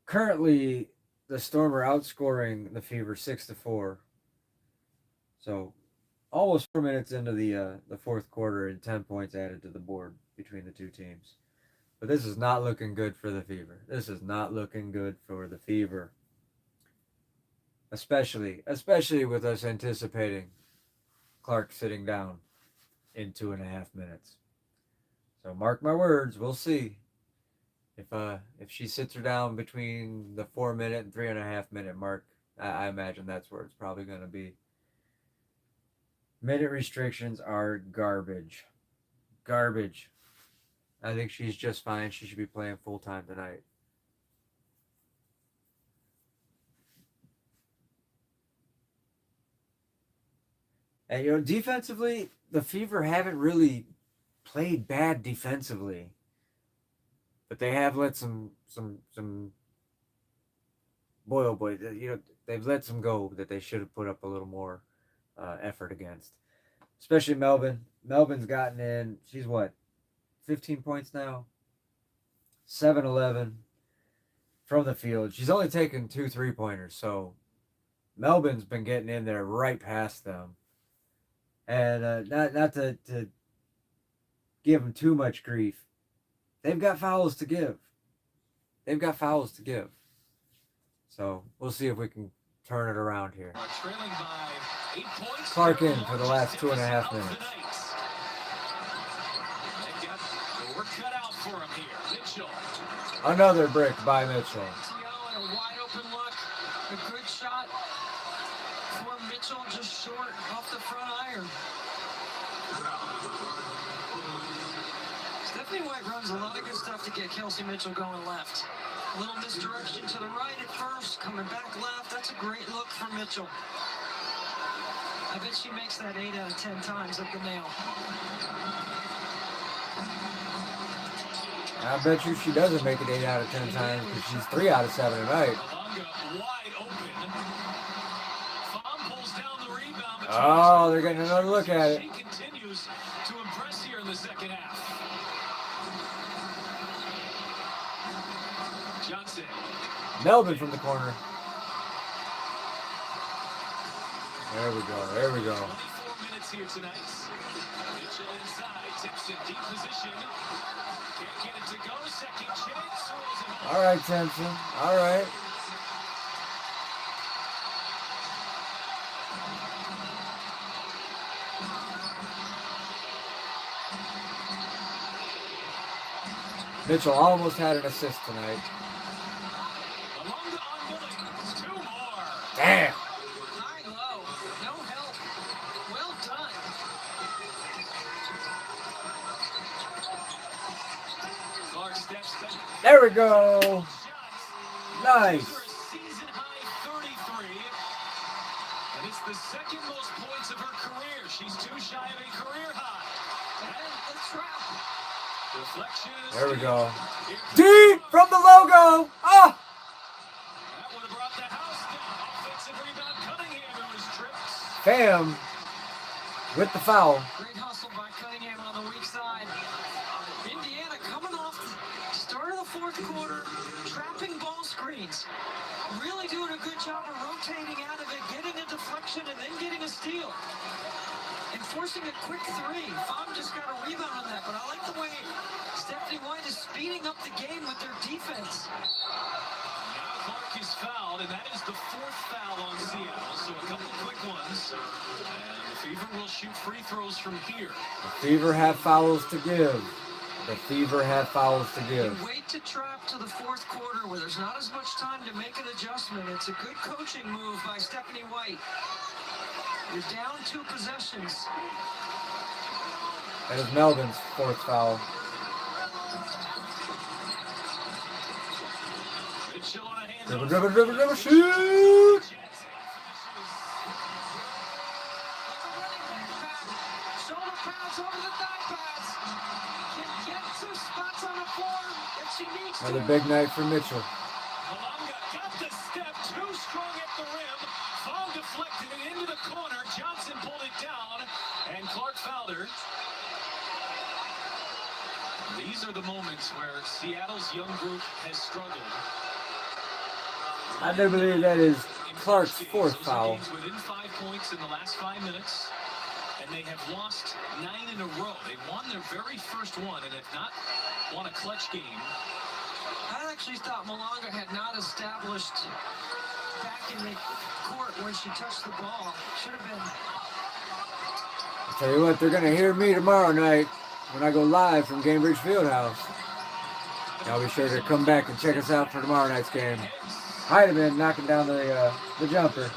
Currently, the Storm are outscoring the Fever 6-4. So, almost 4 minutes into the fourth quarter, and 10 points added to the board between the two teams. But this is not looking good for the Fever. This is not looking good for the Fever. Especially with us anticipating Clark sitting down in 2.5 minutes. So mark my words, we'll see. If she sits her down between the 4-minute and 3.5-minute mark, I imagine that's where it's probably going to be. Minute restrictions are garbage. Garbage. I think she's just fine. She should be playing full time tonight. And defensively, the Fever haven't really played bad defensively, but they have let some boy oh boy, they've let some go that they should have put up a little more effort against. Especially Melbourne. Melbourne's gotten in. She's what, 15 points now? 7-11 from the field. She's only taken 2 3-pointers, so Melbourne's been getting in there right past them. And not to give them too much grief, they've got fouls to give. So we'll see if we can turn it around here. Clark in for the last 2.5 minutes. Another brick by Mitchell. A wide open look, a good shot for Mitchell, just short off the front iron. Stephanie White runs a lot of good stuff to get Kelsey Mitchell going left. A little misdirection to the right at first, coming back left. That's a great look for Mitchell. I bet she makes that 8 out of 10 times at the nail. I bet you she doesn't make it 8 out of 10 times because she's 3 out of 7 tonight. Oh, they're getting another look at it. She continues to impress here in the second half. Johnson. Melbourne from the corner. There we go. 24 minutes here tonight. Mitchell inside, tips in deep position. Can't get it to go. Second chance. All right, Simpson. All right. Mitchell almost had an assist tonight. Damn. High low, no help. Well done. Clark steps back. There we go. Nice. Season high 33. And it's the second most points of her career. She's too shy of a career high. And the trap. Deflection. There we go. Deep from the logo. Ah. That would have brought the house down. Offensive rebound. Cunningham, who was tripped. Fam with the foul. Great hustle by Cunningham on the weak side. Indiana coming off the start of the fourth quarter, trapping ball screens. Really doing a good job of rotating out of it, getting a deflection, and then getting a steal. And forcing a quick three. Fom just got a rebound on that, but I like the way Stephanie White is speeding up the game with their defense. Now Clark is fouled, and that is the 4th foul on Seattle. So a couple quick ones. And the Fever will shoot free throws from here. The Fever have fouls to give. You wait to trap to the fourth quarter where there's not as much time to make an adjustment. It's a good coaching move by Stephanie White. You're down 2 possessions. That is Melbourne's 4th foul. Mitchell on a Dribble, dribble, dribble, dribble, shoot! Shoulder pads over the thigh pads. Can get two spots on the floor if she needs to. Another big night for Mitchell. Malonga got the step, too strong at the rim. Foul deflected it into the corner. Johnson pulled it down, and Clark fouled her. These are the moments where Seattle's young group has struggled. I do believe that is Clark's fourth foul. Within 5 points in the last 5 minutes, and they have lost 9 in a row. They won their very first one and have not won a clutch game. I actually thought Malonga had not established back in the court when she touched the ball. Should have been. I'll tell you what, they're going to hear me tomorrow night when I go live from Cambridge Fieldhouse. Y'all be sure to come back and check us out for tomorrow night's game. Heidemann knocking down the jumper.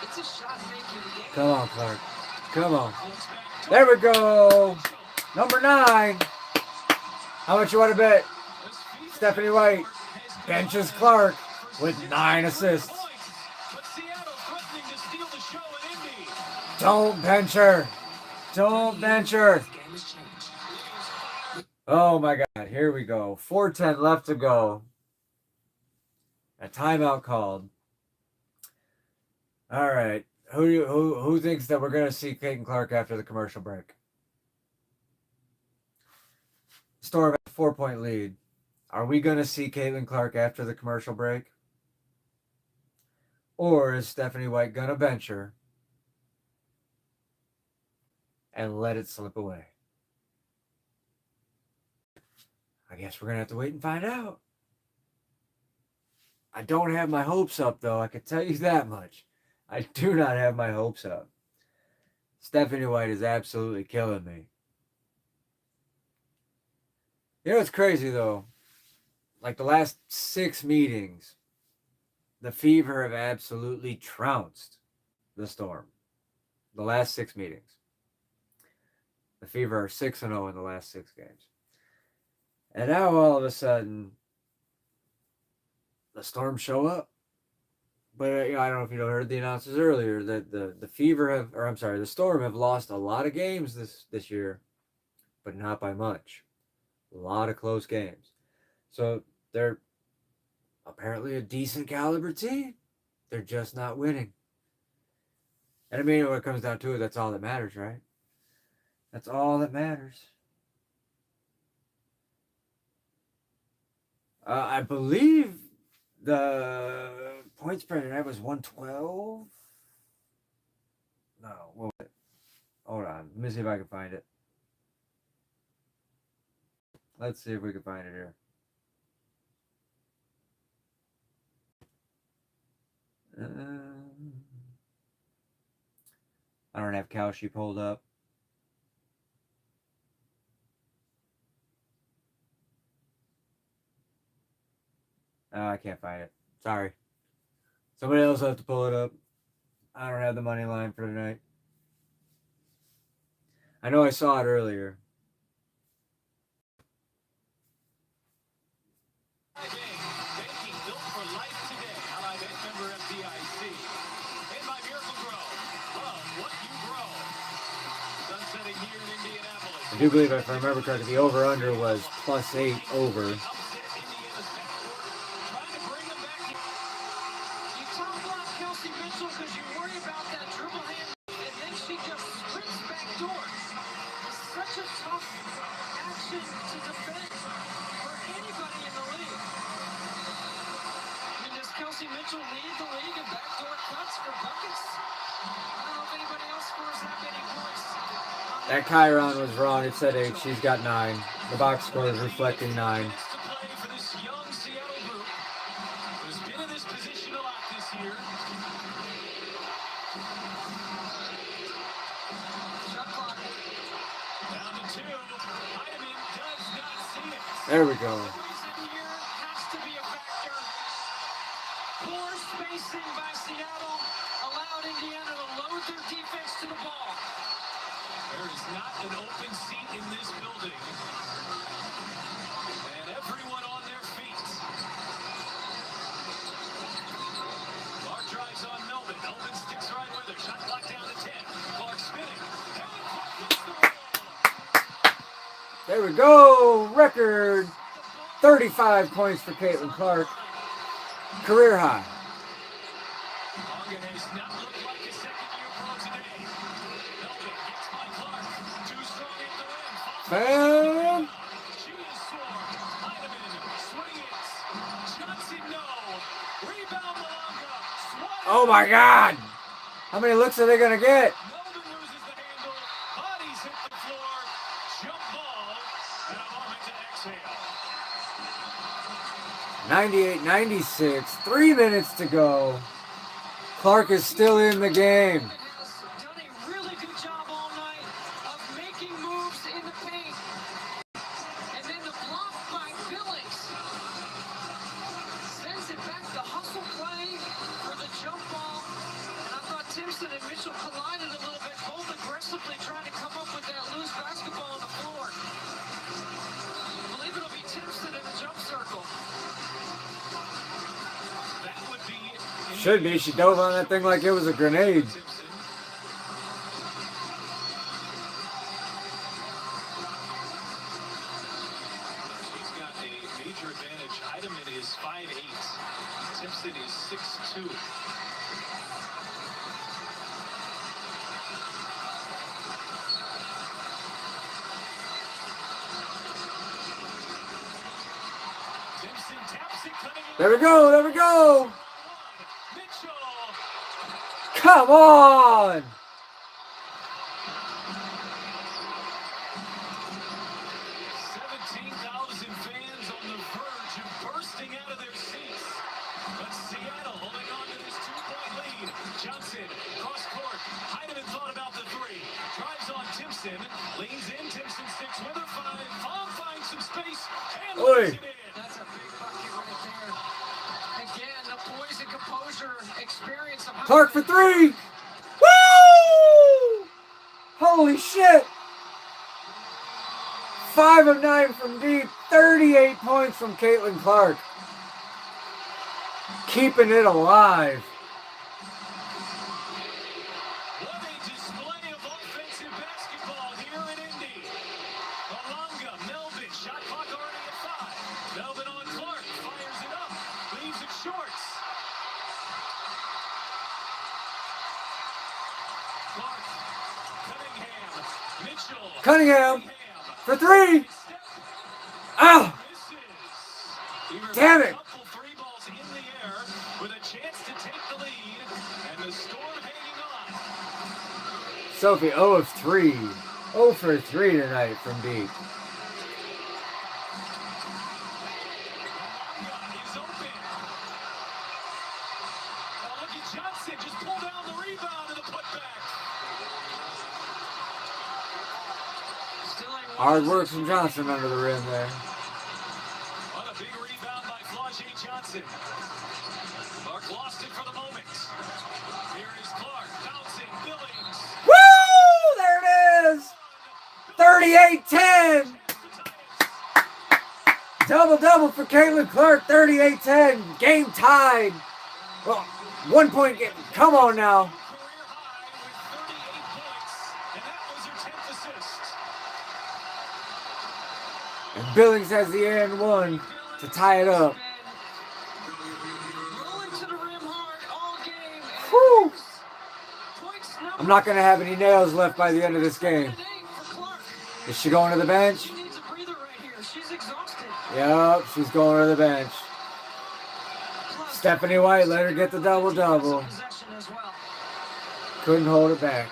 It's a shot-making game. Come on, Clark. Come on. There we go. Number 9. How much you want to bet? Stephanie White benches Clark with 9 assists. Don't bench her. Don't bench her. Oh my God. Here we go. 4:10 left to go. A timeout called. All right. Who thinks that we're going to see Caitlin Clark after the commercial break? Storm at a 4-point lead. Are we going to see Caitlin Clark after the commercial break? Or is Stephanie White going to bench her and let it slip away? I guess we're going to have to wait and find out. I don't have my hopes up, though. I can tell you that much. I do not have my hopes up. Stephanie White is absolutely killing me. You know what's crazy, though? Like the last 6 meetings, the Fever have absolutely trounced the Storm. The last 6 meetings. The Fever are 6-0 in the last 6 games. And now all of a sudden, the Storm show up. But I don't know if you heard the announcers earlier that the Fever have, or I'm sorry, the Storm have lost a lot of games this year, but not by much. A lot of close games. So they're apparently a decent caliber team. They're just not winning. And I mean, when it comes down to it, that's all that matters, right? That's all that matters. I believe the point spread tonight was 112. No, what was it? Hold on. Let me see if I can find it. Let's see if we can find it here. I don't have Kalshi pulled up. Oh, I can't find it. Sorry. Somebody else will have to pull it up. I don't have the money line for tonight. I know I saw it earlier. I do believe, if I remember correctly, the over-under was +8 over. Mitchell lead the league in backdoor cuts for buckets. I don't know if anybody else scores that many points. That Chiron was wrong. It said 8. She's got 9. The box score is reflecting 9. There we go. Spacing by Seattle allowed Indiana to load their defense to the ball. There is not an open seat in this building. And everyone on their feet. There we go. Record 35 points for Caitlin Clark. Career high. Longa has not looked like a second-year pro today. Melvin gets by Clark. Too strong at the rim. Fan. She is swarmed. Heidemann swings. Johnson, no. Rebound, Longa. Oh my God. How many looks are they going to get? Melvin loses the handle. Bodies hit the floor. Jump ball. And a moment to exhale. 98-96. 3 minutes to go. Clark is still in the game. Has done a really good job all night of making moves in the paint. And then the block by Billings sends it back to hustle play for the jump ball. And I thought Timpson and Mitchell collided a little bit, both aggressively trying to come up with that loose basketball on the floor. I believe it'll be Timpson in the jump circle. That would be Should be. She dove on that thing like it was a grenade. Timpson. She's got a major advantage. Heidemann is 5'8". Timpson is 6'2". Timpson taps it, cutting it. There we go. There we go. Mitchell. Come on. 17,000 fans on the verge of bursting out of their seats. But Seattle holding on to this 2-point lead. Johnson, cross court. Heidemann thought about the three. Drives on Timpson. Leans in. Timpson sticks with her 5. Palm finds some space. And Oi. lays it in. That's a big bucket right there. Again, the poise and composure experience of Clark for 3. Woo! Holy shit. 5 of 9 from deep. 38 points from Caitlin Clark. Keeping it alive. What a display of offensive basketball here in Indy. Alonga, Melvin, shot clock already at 5. Melvin on Clark, fires it up, leaves it short. Clark, Cunningham, Mitchell. Cunningham for 3. Oh, Misses. damn it. A couple three balls in the air with a chance to take the lead, and the Storm hanging on. Sophie 0 of 3. 0 for 3 tonight from deep. Is open. Oh, look at Johnson just pull down the rebound and the putback. Still ain't Hard work from Johnson under the rim there. On a big rebound by Flaugier Johnson. Clark lost it for the moment. Here is Clark bouncing Billings. Woo! There it is. 38-10. Double-double for Caitlin Clark. 38-10. Game tied. Well, 1 point game. Come on now. Career high with 38 points, and that was her 10th assist. And Billings has the and one to tie it up. rolling to the rim hard all game. Whew. Points I'm not going to have any nails left by the end of this game. today for Clark. Is she going to the bench? She needs a breather right here. She's exhausted. Yep, she's going to the bench. Stephanie White let her get the double-double. Possession as well. Couldn't hold it back.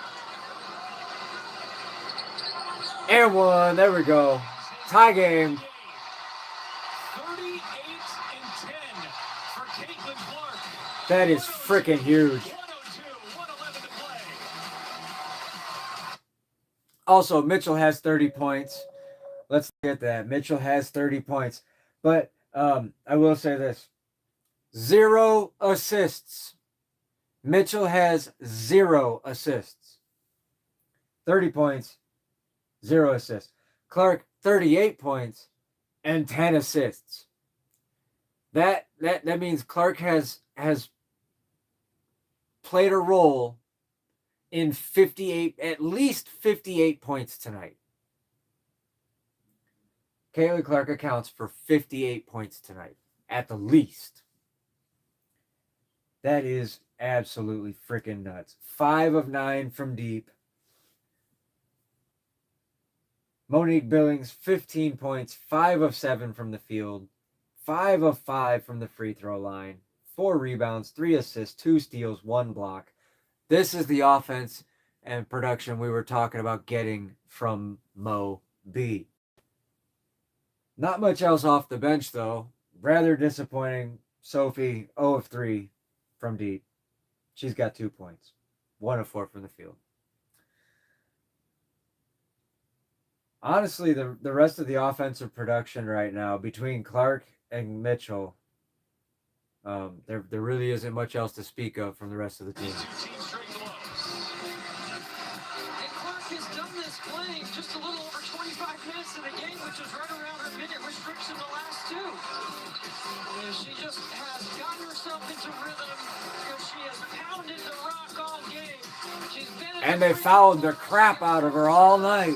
And one. There we go. Tie game. 38 and 10 for Caitlin Clark. That is freaking huge. 102, 111 to play. Also, Mitchell has 30 points. Let's get that. Mitchell has 30 points. But I will say this. 0 assists. Mitchell has 0 assists. 30 points, 0 assists. Clark, 38 points and 10 assists. That means Clark has played a role in 58, at least 58 points tonight. Caitlin Clark accounts for 58 points tonight, at the least. That is absolutely freaking nuts. 5 of 9 from deep. Monique Billings, 15 points, 5 of 7 from the field, 5 of 5 from the free throw line, 4 rebounds, 3 assists, 2 steals, 1 block. This is the offense and production we were talking about getting from Mo B. Not much else off the bench, though. Rather disappointing. Sophie, 0 of 3 from deep. She's got 2 points, 1 of 4 from the field. Honestly, the rest of the offensive production right now, between Clark and Mitchell, there really isn't much else to speak of from the rest of the team. And Clark has done this playing just a little over 25 minutes in the game, which is right around her minute restriction the last 2. And she just has gotten herself into rhythm because she has pounded the rock all game. And they fouled the crap out of her all night.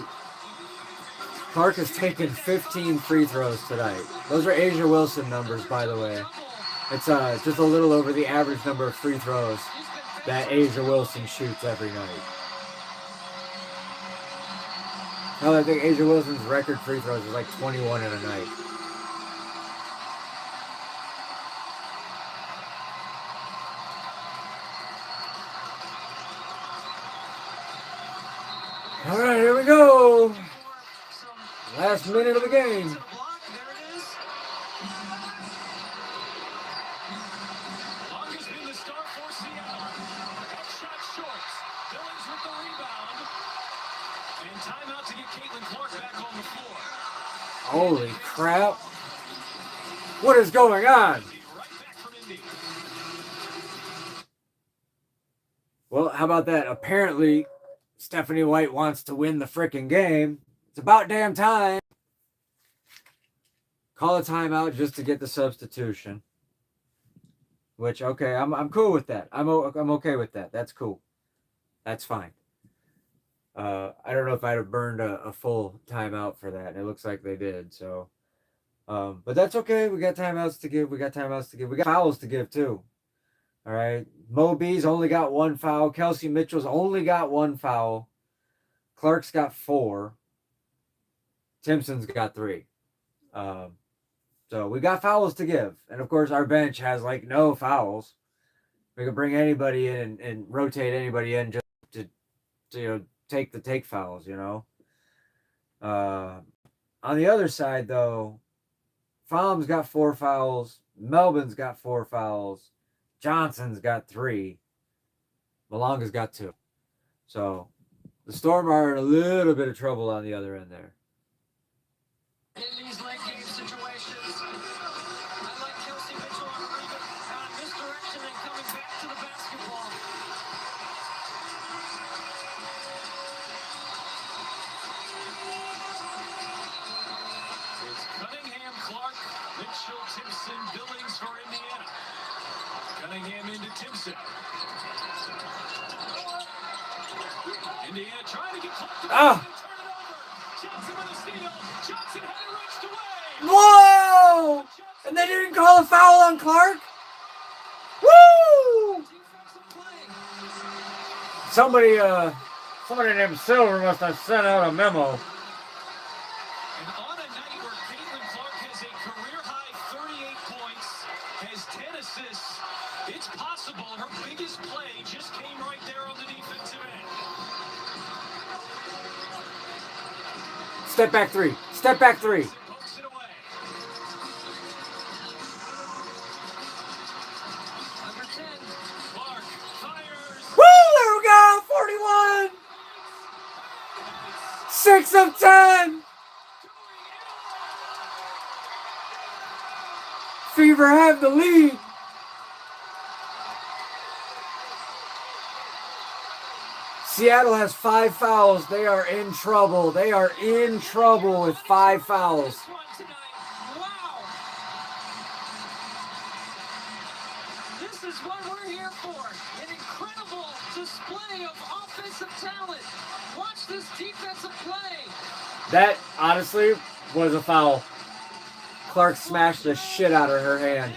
Clark has taken 15 free throws tonight. Those are Asia Wilson numbers, by the way. It's just a little over the average number of free throws that Asia Wilson shoots every night. No, I think Asia Wilson's record free throws is like 21 in a night. All right, here we go. Last minute of the game. Longest been the star for Seattle. Shot short. Billings with the rebound. And timeout to get Caitlin Clark back on the floor. Holy crap. What is going on? Right back from Indy. Well, how about that? Apparently, Stephanie White wants to win the frickin' game. It's about damn time. Call a timeout just to get the substitution. Which, okay, I'm cool with that. I'm okay with that. That's cool. That's fine. I don't know if I'd have burned a full timeout for that. It looks like they did. So, but that's okay. We got timeouts to give. We got fouls to give too. All right. Mo B's only got 1 foul. Kelsey Mitchell's only got 1 foul. Clark's got 4. Timpson's got 3. So we got fouls to give. And of course, our bench has like no fouls. We can bring anybody in and rotate anybody in just to take fouls, On the other side, though, Fom's got 4 fouls. Melbourne's got 4 fouls. Johnson's got 3. Malonga's got 2. So the Storm are in a little bit of trouble on the other end there. In these late game situations, I like Kelsey Mitchell on misdirection and coming back to the basketball. It's Cunningham, Clark, Mitchell, Timpson, Billings for Indiana. Cunningham into Timpson. Indiana trying to get Clark to turn it over. Johnson with a steal. Johnson had it wrenched away. Whoa! And they didn't call a foul on Clark? Woo! Somebody named Silver must have sent out a memo. And on a night where Caitlin Clark has a career-high 38 points, has 10 assists, it's possible her biggest play just came right there on the defensive end. Step back 3. Step back 3. Pokes it away. Number 10. Clark fires. Woo! There we go! 41! 6 of 10! Fever have the lead. Seattle has 5 fouls. They are in trouble. They are in trouble with 5 fouls. Wow. This is what we're here for. An incredible display of offensive talent. Watch this defensive play. That, honestly, was a foul. Clark smashed the shit out of her hand.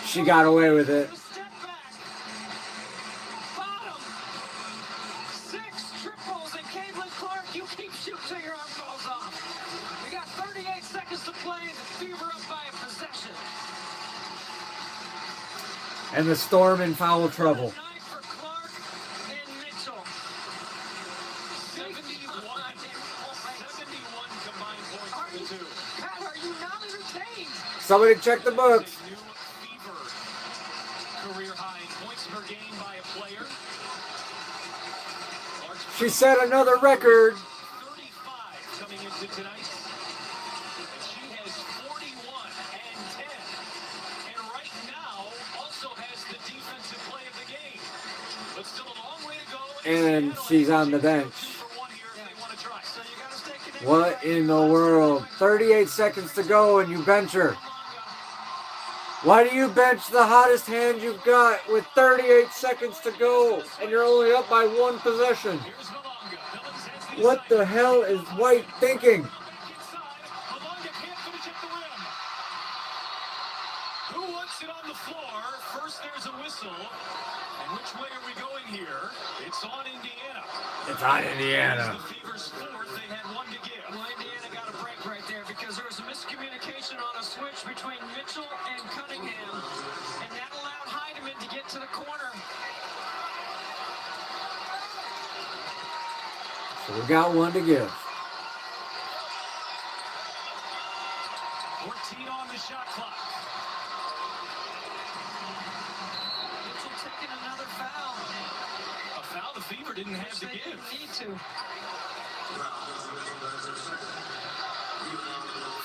She got away with it. Step back. Bottom. 6 triples, and Caitlin Clark, you keep shooting till your arm falls off. We got 38 seconds to play. The Fever up by a possession. And the Storm in foul trouble. 9 for Clark and Mitchell. 71 combined points for the two. Pat, are you not entertained? Somebody check the books. New Fever career high in points per game by a player. She set another record. 35 coming into tonight. And she has 41 and 10. And right now also has the defensive play of the game. But still a long way to go. And she's on the bench. 2 for 1 here if they want to try. So you gotta stay connected. What in the world? 38 seconds to go and you bench her. Why do you bench the hottest hand you've got with 38 seconds to go and you're only up by 1 possession? Here's Malonga. Billings has the What the hell is White thinking? inside. Malonga can't finish at the rim. Who wants it on the floor? First there's a whistle. And which way are we going here? It's on Indiana. It's on Indiana. The Fever's fourth. They had 1 to give. Well, Indiana got a break right there because there was a miscommunication on a switch between Mitchell and Cunningham, and that allowed Heidemann to get to the corner. So we got 1 to give. 14 on the shot clock. Mitchell taking another foul. A foul the Fever didn't have to They give. didn't need to.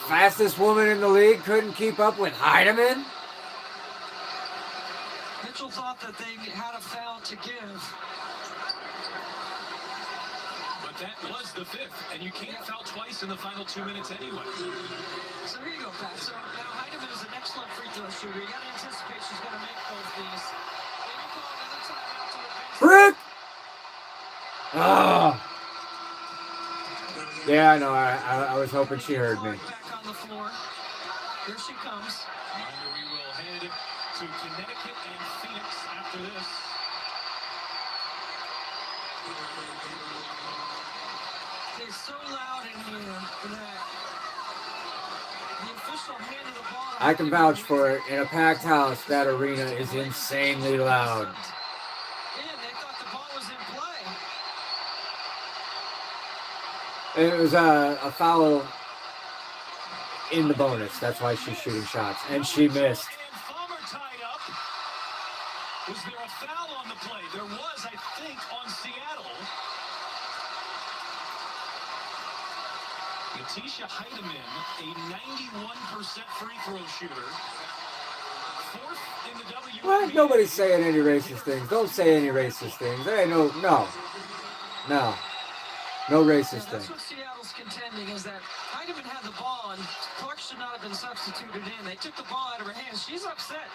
Fastest woman in the league couldn't keep up with Heidemann? Mitchell thought that they had a foul to give. But that was the 5th, and you can't foul twice in the final 2 minutes anyway. So here you go, Pat. So now Heidemann is an excellent free throw shooter. You got to anticipate she's going to make both these. Then you call another timeout to advance. Frick! Ah. Yeah, I know. I was hoping she heard me. Back on the floor. Here she comes. Reminder, we will head to Connecticut and Phoenix after this. It's so loud in here that the official handed the ball. I can vouch for it. In a packed house, that arena is insanely loud. And they thought the ball was in play. And it was a foul in the bonus. That's why she's shooting shots. And she missed. And Farmer tied up. Was there a foul on the play? There was, I think, on Seattle. Letitia Heidemann, a 91% free throw shooter. 4th in the WNBA. What? Nobody's saying any racist things. Don't say any racist things. There ain't no racist That's thing. what Seattle's contending is that Heidemann had the ball and Clark should not have been substituted in. They took the ball out of her hands. She's upset.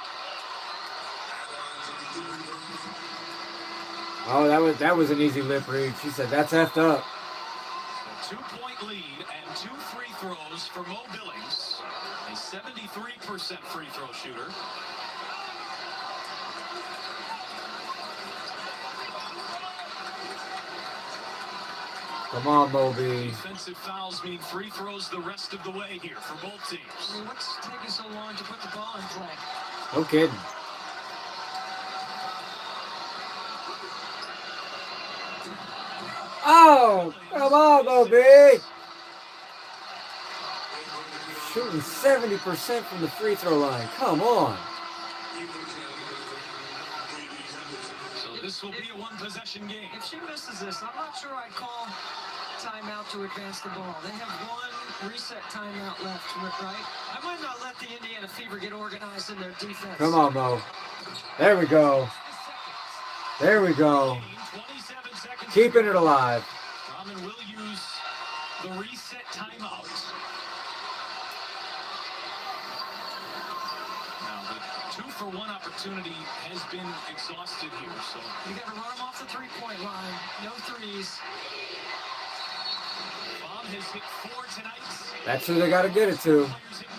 Oh, that was an easy lip read. She said, that's effed up. A 2-point lead and 2 free throws for Mo Billings, a 73% free throw shooter. Come on, Moby. Defensive fouls mean free throws the rest of the way here for both I teams. mean, what's taking so long to put the ball in play? No kidding. Oh, come on, Moby. Shooting 70% from the free throw line. Come on. So this will be a 1-possession game. If she misses this, I'm not sure I'd call timeout to advance the ball. They have 1 reset timeout left, right? I might not let the Indiana Fever get organized in their defense. Come on, Mo. There we go. There we go. 27 seconds. Keeping it alive. Rahman will use the reset timeout. Now, the 2-for-1 opportunity has been exhausted here, so You got to run them off the three-point line. No threes. Bob has hit 4 tonight. That's who they got to get it to. Players hit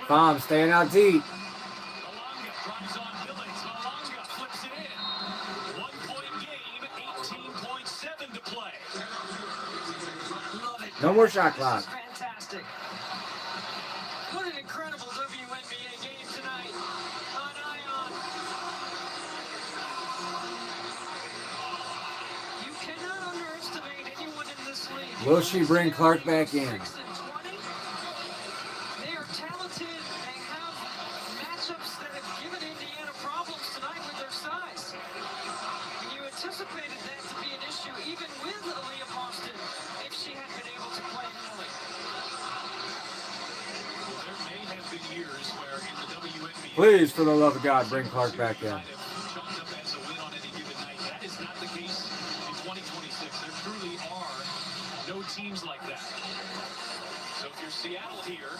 Pham staying out deep. Malonga drives on Billings. Malonga flips it in. 1 point game, 18.7 to play. Love it. No more shot clock. This is fantastic. What an incredible WNBA game tonight on Ion. You cannot underestimate anyone in this league. Will she bring Clark back in? 6 and 20. They are talented. They have matchups that have given Indiana problems tonight with their size. And you anticipated that to be an issue even with Aaliyah Boston if she had been able to play fully. There may have been years where in the WNBA, Please, for the love of God, bring Clark back in. might have chalked up as a win on any given night. That is not the case in 2026. There truly are no teams like that. So if you're Seattle here,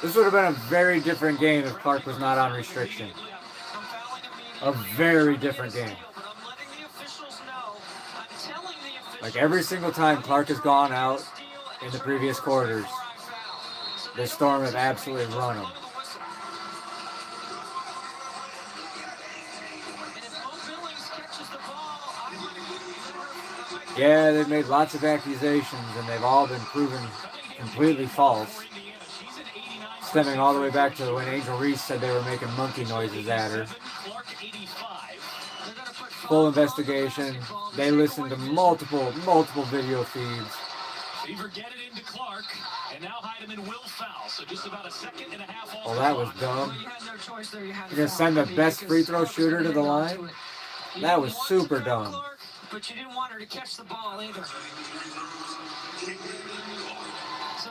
This would have been a very different game if Clark was not on restriction. I'm fouling A immediately. very different game. Steal, but I'm letting the officials know. I'm telling the officials. Like every single time Clark has gone out in the previous quarters, the Storm have absolutely run them. Yeah, they've made lots of accusations, and they've all been proven completely false. Stemming all the way back to when Angel Reese said they were making monkey noises at her. Clark 85. Full investigation. They listened to multiple video feeds. Fever get it into Clark, and now Heidemann will foul. So just about a second and a half off. Well, the that was clock. dumb. You had no choice there. You had to You're gonna foul. send the I mean, best because free throw Clark was shooter gonna to the hang on line? to it. You That was didn't want super to foul dumb. Clark, but you didn't want her to catch the ball either. So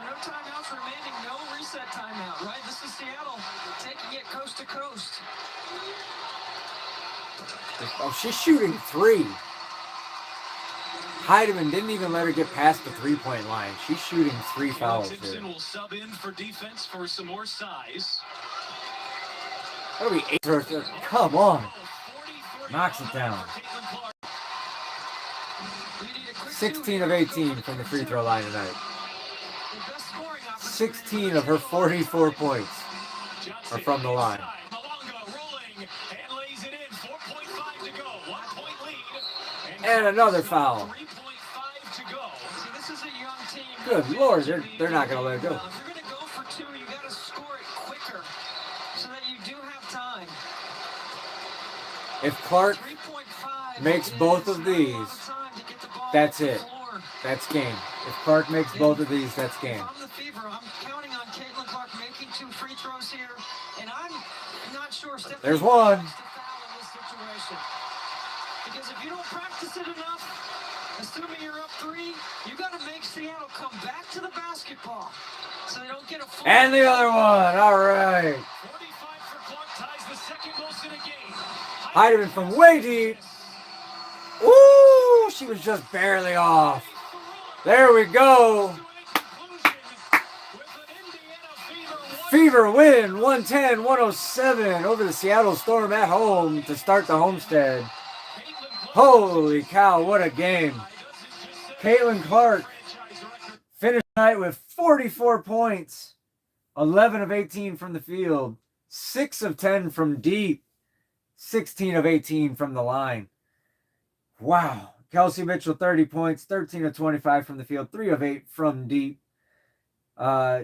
no timeouts remaining, no reset timeout, right? This is Seattle taking it coast to coast. Oh, she's shooting three. Heidemann didn't even let her get past the three-point line. She's shooting three fouls here. Simpson will sub in for defense for some more size. That'll be 8. Come on. Knocks it down. 16 of 18 from the free throw line tonight. 16 of her 44 points are from the line. Malonga rolling and lays it in. 4.5 to go. 1 point lead. And another foul. 3.5 to go. See, this is a young team. Good Lord, they're not going to let it go. If you're going to go for two, you got to score it quicker so that you do have time. If Clark 3.5 makes both of is not a lot these, time to get the ball that's off the it. floor. That's game. If Clark makes both of these, that's game. If I'm the Fever, I'm counting on Caitlin Clark making 2 free throws here, and I'm not sure Stephanie There's one. wants to foul in this situation. Because if you don't practice it enough, assuming you're up 3, you got to make Seattle come back to the basketball so they don't get a full. And the other one. All right. 45 for Clark ties the second most in a game. Heidemann from way deep. Ooh, she was just barely off. There we go. Fever win 110-107 over the Seattle Storm at home to start the homestead. Holy cow, what a game. Caitlin Clark finished the night with 44 points, 11 of 18 from the field, 6 of 10 from deep, 16 of 18 from the line. Wow. Kelsey Mitchell, 30 points, 13 of 25 from the field, 3 of 8 from deep.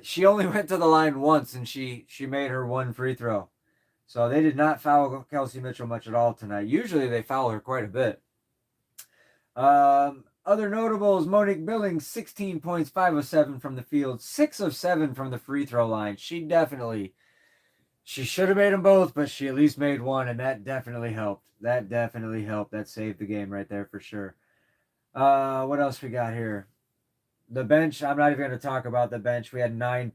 She only went to the line once, and she made her 1 free throw. So they did not foul Kelsey Mitchell much at all tonight. Usually they foul her quite a bit. Other notables, Monique Billings, 16 points, 5 of 7 from the field, 6 of 7 from the free throw line. She should have made them both, but she at least made one, and that definitely helped. That saved the game right there for sure. What else we got here? The bench, I'm not even going to talk about the bench. We had 9